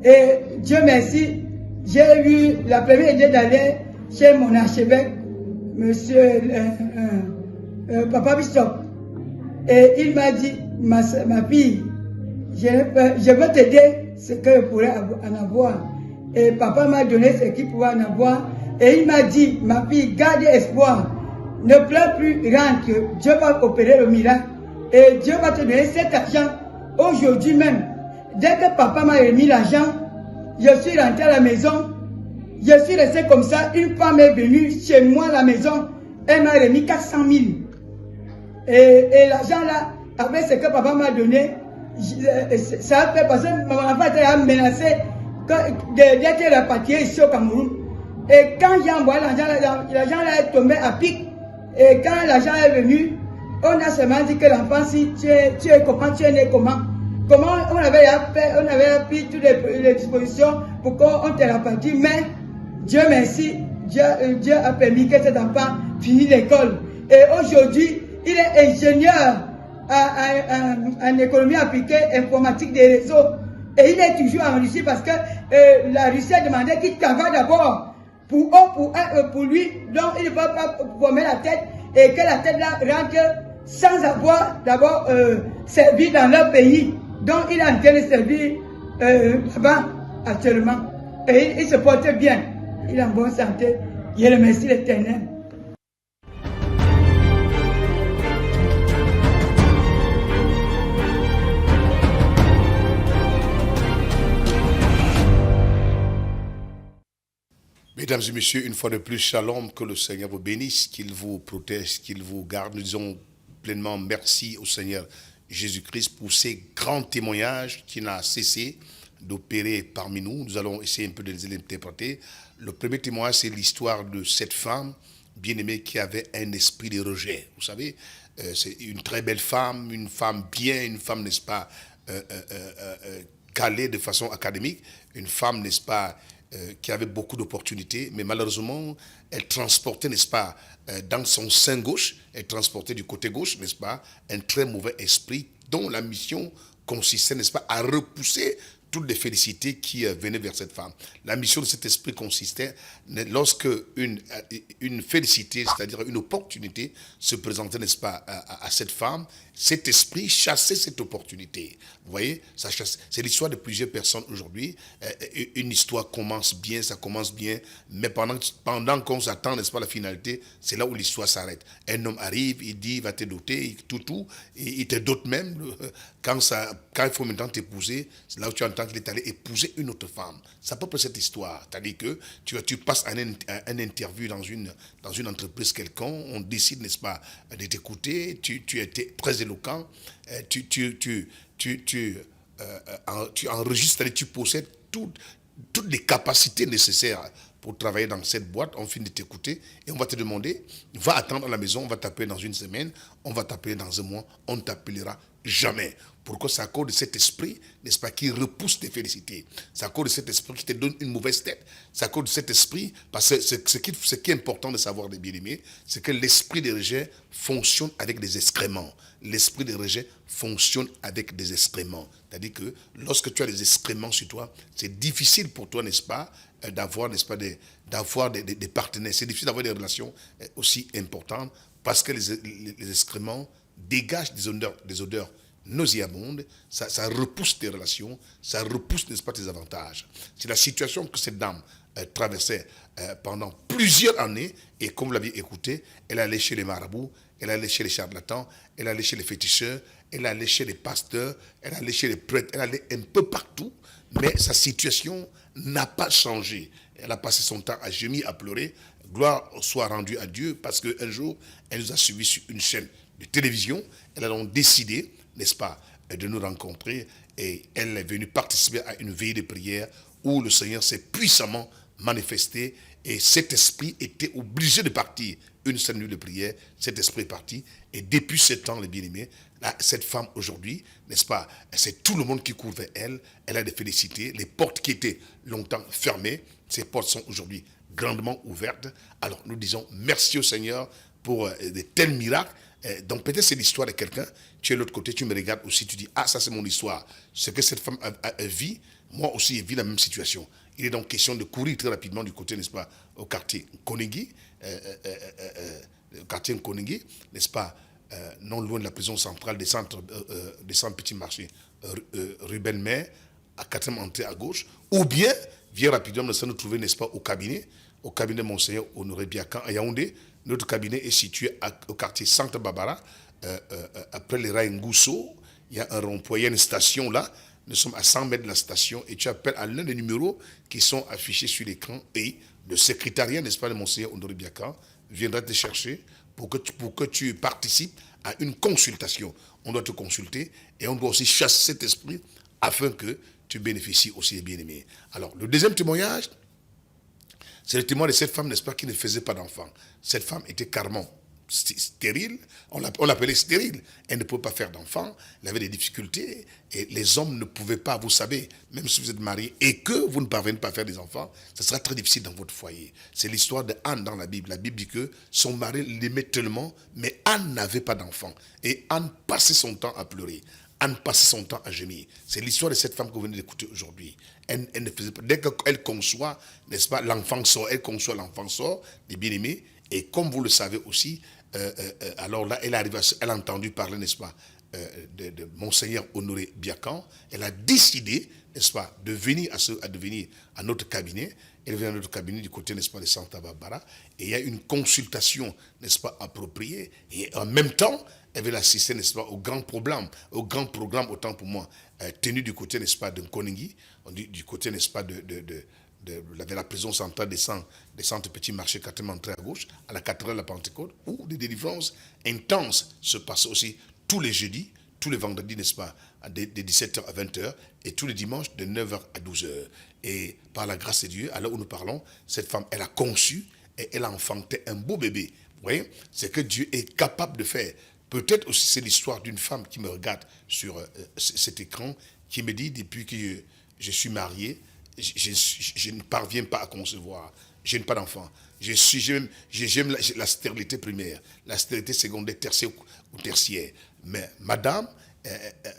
Et Dieu merci, j'ai eu la première idée d'aller chez mon archevêque, monsieur Papa Bishop. Et il m'a dit, ma fille, je veux t'aider ce que je pourrais en avoir. Et papa m'a donné ce qu'il pouvait en avoir. Et il m'a dit, ma fille, garde espoir. Ne pleure plus, rentre. Dieu va opérer le miracle. Et Dieu va te donner cet argent aujourd'hui même. Dès que papa m'a remis l'argent, je suis rentré à la maison. Je suis resté comme ça. Une femme est venue chez moi à la maison. Elle m'a remis 400 000. Et l'argent là, avec ce que papa m'a donné, ça a fait parce que mon enfant a menacé d'être rapatrié ici au Cameroun. Et quand j'ai envoyé l'argent là est tombé à pic. Et quand l'argent est venu, on a seulement dit que l'enfant, si tu es comment, tu es né comment. Comment on avait pris toutes les dispositions pour qu'on te rapatrie. Mais Dieu merci, Dieu a permis que cet enfant finisse l'école. Et aujourd'hui, il est ingénieur en économie appliquée, informatique des réseaux. Et il est toujours en Russie parce que la Russie a demandé qu'il travaille d'abord pour lui. Donc il ne va pas former la tête et que la tête là rentre sans avoir d'abord servi dans leur pays. Donc il est en train de servir là-bas actuellement. Et il se porte bien. Il est en bonne santé. Je le remercie l'Éternel. Mesdames et messieurs, une fois de plus, shalom, que le Seigneur vous bénisse, qu'il vous protège, qu'il vous garde. Nous disons pleinement merci au Seigneur Jésus-Christ pour ces grands témoignages qui n'a cessé d'opérer parmi nous. Nous allons essayer un peu de les interpréter. Le premier témoignage, c'est l'histoire de cette femme bien-aimée qui avait un esprit de rejet. Vous savez, c'est une très belle femme, une femme bien, une femme, n'est-ce pas, calée de façon académique, une femme, n'est-ce pas, qui avait beaucoup d'opportunités, mais malheureusement, elle transportait, n'est-ce pas, dans son sein gauche, elle transportait du côté gauche, n'est-ce pas, un très mauvais esprit dont la mission consistait, n'est-ce pas, à repousser toutes les félicités qui venaient vers cette femme. La mission de cet esprit consistait, lorsque une félicité, c'est-à-dire une opportunité, se présentait, n'est-ce pas, à cette femme, cet esprit chassait cette opportunité. Vous voyez, ça chasse. C'est l'histoire de plusieurs personnes aujourd'hui. Une histoire commence bien, ça commence bien, mais pendant qu'on s'attend, n'est-ce pas, à la finalité, c'est là où l'histoire s'arrête. Un homme arrive, il dit, il va te doter, tout, et il te dote même. Quand il faut maintenant t'épouser, c'est là où tu entends qu'il est allé épouser une autre femme. C'est à peu près cette histoire. C'est-à-dire que tu passes un interview dans une entreprise quelconque, on décide, n'est-ce pas, de t'écouter, tu étais très éloquent, tu enregistres, c'est-à-dire tu possèdes toutes les capacités nécessaires pour travailler dans cette boîte, on finit de t'écouter et on va te demander, va attendre à la maison, on va t'appeler dans une semaine, on va t'appeler dans un mois, on ne t'appellera jamais. Pourquoi? C'est à cause de cet esprit, n'est-ce pas, qui repousse tes félicités. C'est à cause de cet esprit qui te donne une mauvaise tête. C'est à cause de cet esprit, parce que ce qui est important de savoir, les bien-aimés, c'est que l'esprit de rejet fonctionne avec des excréments. L'esprit de rejet fonctionne avec des excréments. C'est-à-dire que lorsque tu as des excréments sur toi, c'est difficile pour toi, n'est-ce pas, d'avoir, n'est-ce pas, d'avoir des partenaires. C'est difficile d'avoir des relations aussi importantes parce que les excréments dégagent des odeurs nauséabondes, ça repousse tes relations, ça repousse, n'est-ce pas, tes avantages. C'est la situation que cette dame traversait pendant plusieurs années, et comme vous l'avez écouté, elle allait chez les marabouts, elle allait chez les charlatans, elle allait chez les féticheurs, elle allait chez les pasteurs, elle allait chez les prêtres, elle allait un peu partout, mais sa situation n'a pas changé. Elle a passé son temps à gémir, à pleurer. Gloire soit rendue à Dieu, parce qu'un jour, elle nous a suivis sur une chaîne de télévision. Elle a donc décidé, n'est-ce pas, de nous rencontrer, et elle est venue participer à une veillée de prière où le Seigneur s'est puissamment manifesté, et cet esprit était obligé de partir. Une seule nuit de prière, cet esprit est parti, et depuis ce temps, les bien-aimés, cette femme aujourd'hui, n'est-ce pas, c'est tout le monde qui court vers elle, elle a des félicités, les portes qui étaient longtemps fermées, ces portes sont aujourd'hui grandement ouvertes. Alors nous disons merci au Seigneur pour de tels miracles. Donc peut-être c'est l'histoire de quelqu'un, tu es de l'autre côté, tu me regardes aussi, tu dis, ah ça c'est mon histoire, ce que cette femme vit, moi aussi je vis la même situation. Il est donc question de courir très rapidement du côté, n'est-ce pas, au quartier Koningui, n'est-ce pas, non loin de la prison centrale des centres petits marchés, rue Belle-Mère, à 4e entrée à gauche, ou bien, viens rapidement nous trouver, n'est-ce pas, au cabinet de Monseigneur Honoré Biakan à Yaoundé. Notre cabinet est situé au quartier Santa Barbara, après les rails Ngousso. Il y a un rond-point, il y a une station là. Nous sommes à 100 mètres de la station, et tu appelles à l'un des numéros qui sont affichés sur l'écran, et le secrétariat, n'est-ce pas, de Monseigneur Honoré Biakan viendra te chercher pour que tu participes à une consultation. On doit te consulter, et on doit aussi chasser cet esprit afin que tu bénéficies aussi des bien-aimés. Alors, le deuxième témoignage, c'est le témoin de cette femme, n'est-ce pas, qui ne faisait pas d'enfant. Cette femme était carrément stérile, on l'appelait stérile. Elle ne pouvait pas faire d'enfant, elle avait des difficultés, et les hommes ne pouvaient pas, vous savez, même si vous êtes marié et que vous ne parvenez pas à faire des enfants, ce sera très difficile dans votre foyer. C'est l'histoire de Anne dans la Bible. La Bible dit que son mari l'aimait tellement, mais Anne n'avait pas d'enfant. Et Anne passait son temps à pleurer. Anne passait son temps à gémir. C'est l'histoire de cette femme que vous venez d'écouter aujourd'hui. Elle ne faisait pas. Dès qu'elle conçoit, n'est-ce pas, l'enfant sort, elle conçoit, l'enfant sort, les bien-aimés. Et comme vous le savez aussi, alors là, elle a entendu parler, n'est-ce pas, de Monseigneur Honoré Biakan. Elle a décidé, n'est-ce pas, de venir à notre cabinet. Elle vient à notre cabinet du côté, n'est-ce pas, de Santa Barbara. Et il y a une consultation, n'est-ce pas, appropriée. Et en même temps, elle veut assister, n'est-ce pas, au grand programme, autant pour moi, tenu du côté, n'est-ce pas, de Koningui, du côté, n'est-ce pas, de la prison centrale des centres petits marchés, 4e entrée à gauche, à la cathédrale de la Pentecôte, où des délivrances intenses se passent aussi tous les jeudis, tous les vendredis, n'est-ce pas, de 17h à 20h, et tous les dimanches de 9h à 12h. Et par la grâce de Dieu, à l'heure où nous parlons, cette femme, elle a conçu et elle a enfanté un beau bébé. Vous voyez, c'est que Dieu est capable de faire. Peut-être aussi c'est l'histoire d'une femme qui me regarde sur cet écran, qui me dit, depuis que je suis marié, je ne parviens pas à concevoir. Je n'ai pas d'enfant. J'aime la stérilité primaire, la stérilité secondaire, tertiaire. Mais madame,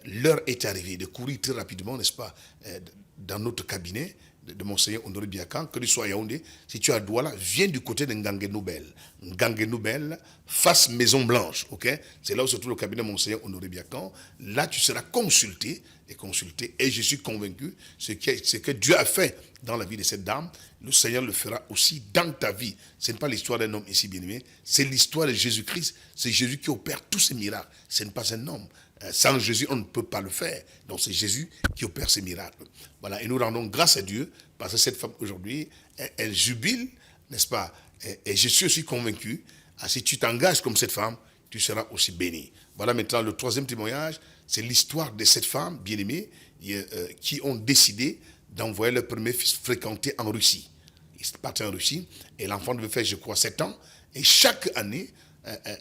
l'heure est arrivée de courir très rapidement, n'est-ce pas, dans notre cabinet de Monseigneur Honoré Biakan, que tu sois à Yaoundé, si tu es à Douala, viens du côté de Ngangue Noubel. Ngangue Noubel, face Maison Blanche, ok? C'est là où se trouve le cabinet de Monseigneur Honoré Biakan. Là, tu seras consulté, et je suis convaincu, ce que Dieu a fait dans la vie de cette dame, le Seigneur le fera aussi dans ta vie. Ce n'est pas l'histoire d'un homme ici bien-aimé, c'est l'histoire de Jésus-Christ. C'est Jésus qui opère tous ces miracles. Ce n'est pas un homme. Sans Jésus, on ne peut pas le faire. Donc c'est Jésus qui opère ces miracles. Voilà, et nous rendons grâce à Dieu, parce que cette femme aujourd'hui, elle jubile, n'est-ce pas? Et je suis aussi convaincu, si tu t'engages comme cette femme, tu seras aussi béni. Voilà maintenant le troisième témoignage, c'est l'histoire de cette femme bien-aimée qui ont décidé d'envoyer leur premier fils fréquenter en Russie. Ils sont partis en Russie, et l'enfant devait faire, je crois, 7 ans. Et chaque année,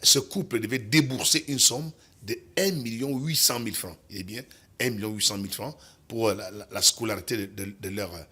ce couple devait débourser une somme de 1 800 000 francs. Il est bien, 1 800 000 francs pour la scolarité de leur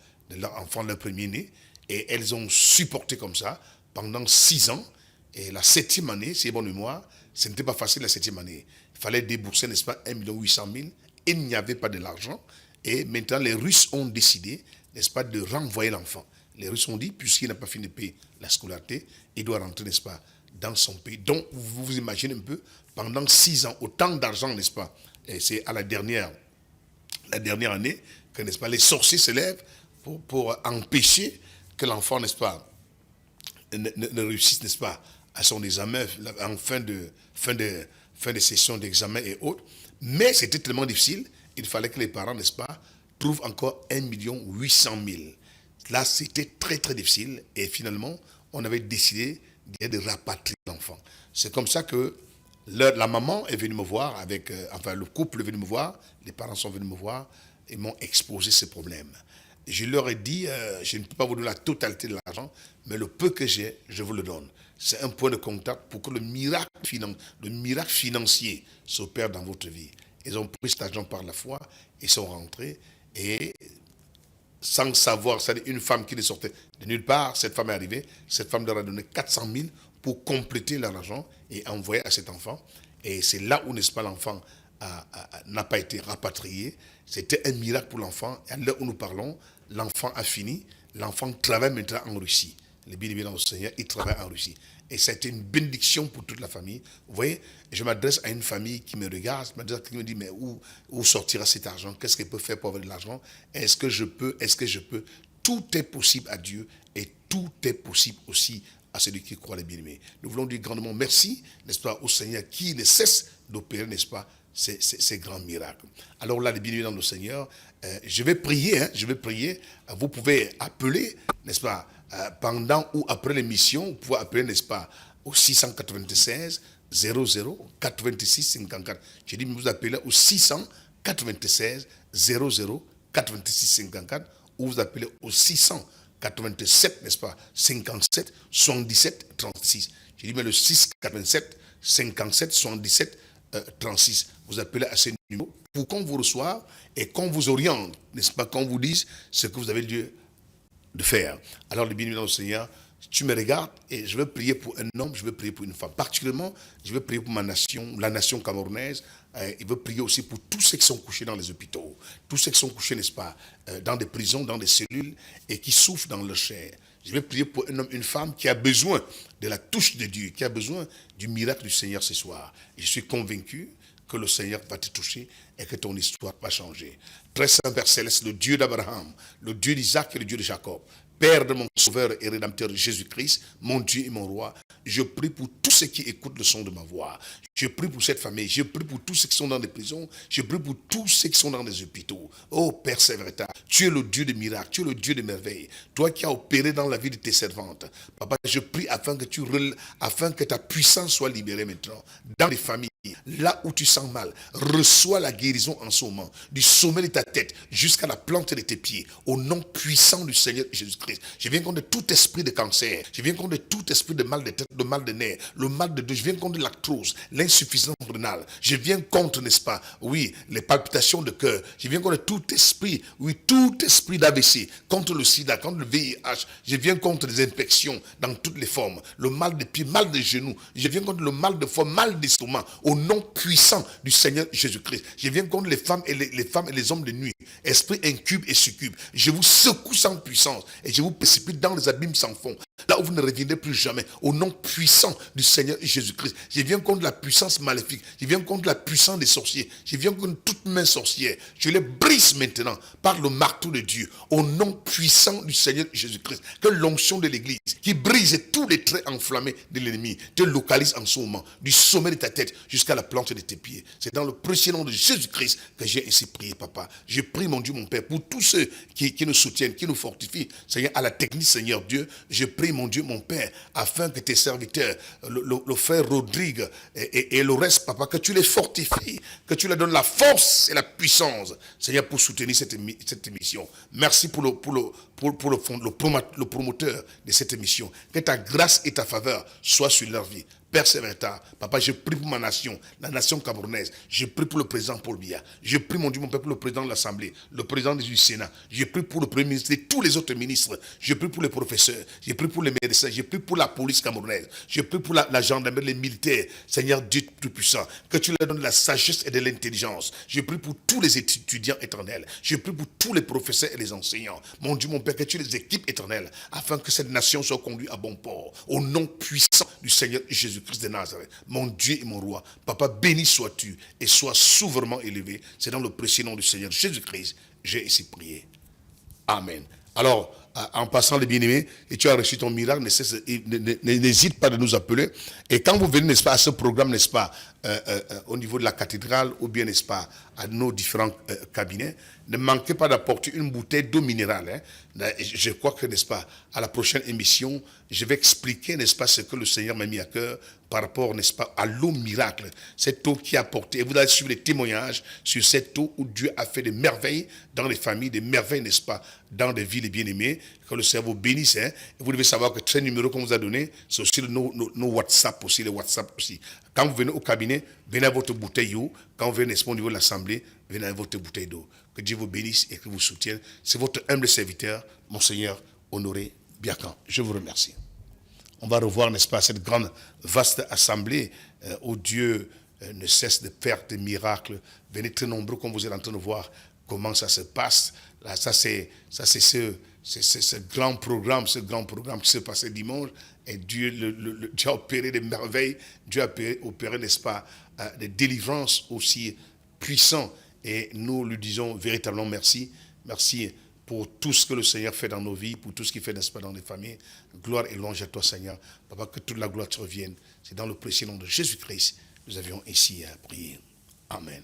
enfant, leur premier-né. Et elles ont supporté comme ça pendant 6 ans. Et la 7e année, c'est bon mémoire, ce n'était pas facile la 7e année. Il fallait débourser, n'est-ce pas, 1 800 000. Il n'y avait pas de l'argent. Et maintenant, les Russes ont décidé, n'est-ce pas, de renvoyer l'enfant. Les Russes ont dit, puisqu'il n'a pas fini de payer la scolarité, il doit rentrer, n'est-ce pas, dans son pays. Donc, vous vous imaginez un peu, pendant 6 ans, autant d'argent, n'est-ce pas, et c'est à la dernière année que, n'est-ce pas, les sorciers se lèvent pour empêcher que l'enfant, n'est-ce pas, ne réussisse, n'est-ce pas, à son examen en fin de session d'examen et autres. Mais c'était tellement difficile, il fallait que les parents, n'est-ce pas, trouvent encore 1 800 000. Là, c'était très, très difficile. Et finalement, on avait décidé de rapatrier l'enfant. C'est comme ça que la maman est venue me voir, le couple est venu me voir, les parents sont venus me voir, et m'ont exposé ces problèmes. Je leur ai dit, je ne peux pas vous donner la totalité de l'argent, mais le peu que j'ai, je vous le donne. C'est un point de contact pour que le miracle financier s'opère dans votre vie. Ils ont pris cet argent par la foi, ils sont rentrés, et sans savoir, c'est-à-dire une femme qui ne sortait de nulle part, cette femme est arrivée, cette femme leur a donné 400 000 pour compléter leur argent et envoyer à cet enfant. Et c'est là où, n'est-ce pas, l'enfant n'a pas été rapatrié. C'était un miracle pour l'enfant. Et à l'heure où nous parlons, l'enfant a fini. L'enfant travaille maintenant en Russie. Les bien-aimés au Seigneur, il travaille en Russie. Et ça a été une bénédiction pour toute la famille. Vous voyez, je m'adresse à une famille qui me regarde, qui me dit, mais où sortira cet argent? Qu'est-ce qu'elle peut faire pour avoir de l'argent? Est-ce que je peux? Tout est possible à Dieu et tout est possible aussi à celui qui croit, les bien-aimés. Nous voulons dire grandement merci, n'est-ce pas, au Seigneur qui ne cesse d'opérer, n'est-ce pas, ces grands miracles. Alors là, les bien-aimés dans le Seigneur, je vais prier, vous pouvez appeler, n'est-ce pas, pendant ou après l'émission, vous pouvez appeler, n'est-ce pas, au 696 00 86 54. J'ai dit, vous appelez au 696 00 86 54 ou vous appelez au 687, n'est-ce pas, 57 77 36. J'ai dit, mais le 687 57 77 36. Vous appelez à ces numéros pour qu'on vous reçoive et qu'on vous oriente, n'est-ce pas, qu'on vous dise ce que vous avez lieu de faire. Alors, les bien-aimés dans le Seigneur, tu me regardes et je veux prier pour un homme, je veux prier pour une femme. Particulièrement, je veux prier pour ma nation, la nation camerounaise. Il veut prier aussi pour tous ceux qui sont couchés dans les hôpitaux, tous ceux qui sont couchés, n'est-ce pas, dans des prisons, dans des cellules et qui souffrent dans leur chair. Je vais prier pour un homme, une femme qui a besoin de la touche de Dieu, qui a besoin du miracle du Seigneur ce soir. Et je suis convaincu que le Seigneur va te toucher et que ton histoire va changer. Très saint Père Céleste, le Dieu d'Abraham, le Dieu d'Isaac et le Dieu de Jacob, Père de mon Sauveur et Rédempteur Jésus-Christ, mon Dieu et mon Roi, je prie pour tous ceux qui écoutent le son de ma voix. Je prie pour cette famille, je prie pour tous ceux qui sont dans des prisons, je prie pour tous ceux qui sont dans des hôpitaux. Oh Père Sévéritable, tu es le Dieu de miracles, tu es le Dieu de merveilles. Toi qui as opéré dans la vie de tes servantes. Papa, je prie afin que ta puissance soit libérée maintenant dans les familles. Là où tu sens mal, reçois la guérison en ce moment, du sommet de ta tête jusqu'à la plante de tes pieds, au nom puissant du Seigneur Jésus-Christ. Je viens contre tout esprit de cancer, je viens contre tout esprit de mal de tête, de mal de nerfs, le mal de dos, je viens contre l'arthrose, l'insuffisance rénale, je viens contre, n'est-ce pas, oui, les palpitations de cœur, je viens contre tout esprit, oui, tout esprit d'AVC, contre le sida, contre le VIH, je viens contre les infections dans toutes les formes, le mal de pied, mal de genoux, je viens contre le mal de foie, mal d'estomac, au nom puissant du Seigneur Jésus-Christ. Je viens contre les femmes et les hommes de nuit, esprit incube et succube. Je vous secoue sans puissance et je vous précipite dans les abîmes sans fond. Là où vous ne reviendrez plus jamais, au nom puissant du Seigneur Jésus-Christ. Je viens contre la puissance maléfique, je viens contre la puissance des sorciers, je viens contre toute main sorcière. Je les brise maintenant par le marteau de Dieu, au nom puissant du Seigneur Jésus-Christ. Que l'onction de l'Église, qui brise tous les traits enflammés de l'ennemi, te localise en ce moment, du sommet de ta tête jusqu'à la plante de tes pieds. C'est dans le précieux nom de Jésus-Christ que j'ai ainsi prié, Papa. Je prie, mon Dieu, mon Père, pour tous ceux qui nous soutiennent, qui nous fortifient, Seigneur, à la technique, Seigneur Dieu. Je prie, mon Dieu, mon Père, afin que tes serviteurs, le frère Rodrigue et le reste, Papa, que tu les fortifies, que tu leur donnes la force et la puissance, Seigneur, pour soutenir cette émission. Merci pour le promoteur de cette émission. Que ta grâce et ta faveur soient sur leur vie. Père Sévérita, papa, je prie pour ma nation, la nation camerounaise. Je prie pour le président Paul Biya. Je prie, mon Dieu, mon Père, pour le président de l'Assemblée, le président du Sénat. Je prie pour le Premier ministre et tous les autres ministres. Je prie pour les professeurs. Je prie pour les médecins. Je prie pour la police camerounaise. Je prie pour la gendarmerie, les militaires. Seigneur Dieu Tout-Puissant, que tu leur donnes de la sagesse et de l'intelligence. Je prie pour tous les étudiants éternels. Je prie pour tous les professeurs et les enseignants. Mon Dieu, mon Père, que tu les équipes éternelles afin que cette nation soit conduite à bon port. Au nom puissant du Seigneur Jésus-Christ de Nazareth, mon Dieu et mon roi, papa, béni sois-tu et sois souverainement élevé. C'est dans le précieux nom du Seigneur Jésus-Christ, j'ai ici prié. Amen. Alors, en passant les bien-aimés, et tu as reçu ton miracle, n'hésite pas de nous appeler. Et quand vous venez, n'est-ce pas, à ce programme, n'est-ce pas, au niveau de la cathédrale, ou bien, n'est-ce pas, à nos différents cabinets, ne manquez pas d'apporter une bouteille d'eau minérale. Je crois que, n'est-ce pas, à la prochaine émission, je vais expliquer, n'est-ce pas, ce que le Seigneur m'a mis à cœur par rapport, n'est-ce pas, à l'eau miracle. Cette eau qui a apporté, et vous allez suivre les témoignages sur cette eau où Dieu a fait des merveilles dans les familles, des merveilles, n'est-ce pas, dans des vies, les bien-aimés. Que le Seigneur vous bénisse. Et vous devez savoir que ce numéro qu'on vous a donné, c'est aussi nos WhatsApp aussi, les WhatsApp aussi. Quand vous venez au cabinet, venez à votre bouteille d'eau. Quand vous venez, n'est-ce pas, au niveau de l'Assemblée, venez à votre bouteille d'eau. Que Dieu vous bénisse et que vous soutienne. C'est votre humble serviteur, Monseigneur Honoré Biakan. Je vous remercie. On va revoir, n'est-ce pas, cette grande, vaste assemblée où Dieu ne cesse de faire des miracles. Venez très nombreux, comme vous êtes en train de voir comment ça se passe. Là, ça c'est ce grand programme qui s'est passé dimanche. Et Dieu, Dieu a opéré des merveilles. Dieu a opéré, n'est-ce pas, des délivrances aussi puissantes. Et nous lui disons véritablement merci. Merci pour tout ce que le Seigneur fait dans nos vies, pour tout ce qu'il fait, n'est-ce pas, dans les familles. Gloire et louange à toi, Seigneur. Papa, que toute la gloire te revienne. C'est dans le précieux nom de Jésus-Christ nous avions ici à prier. Amen.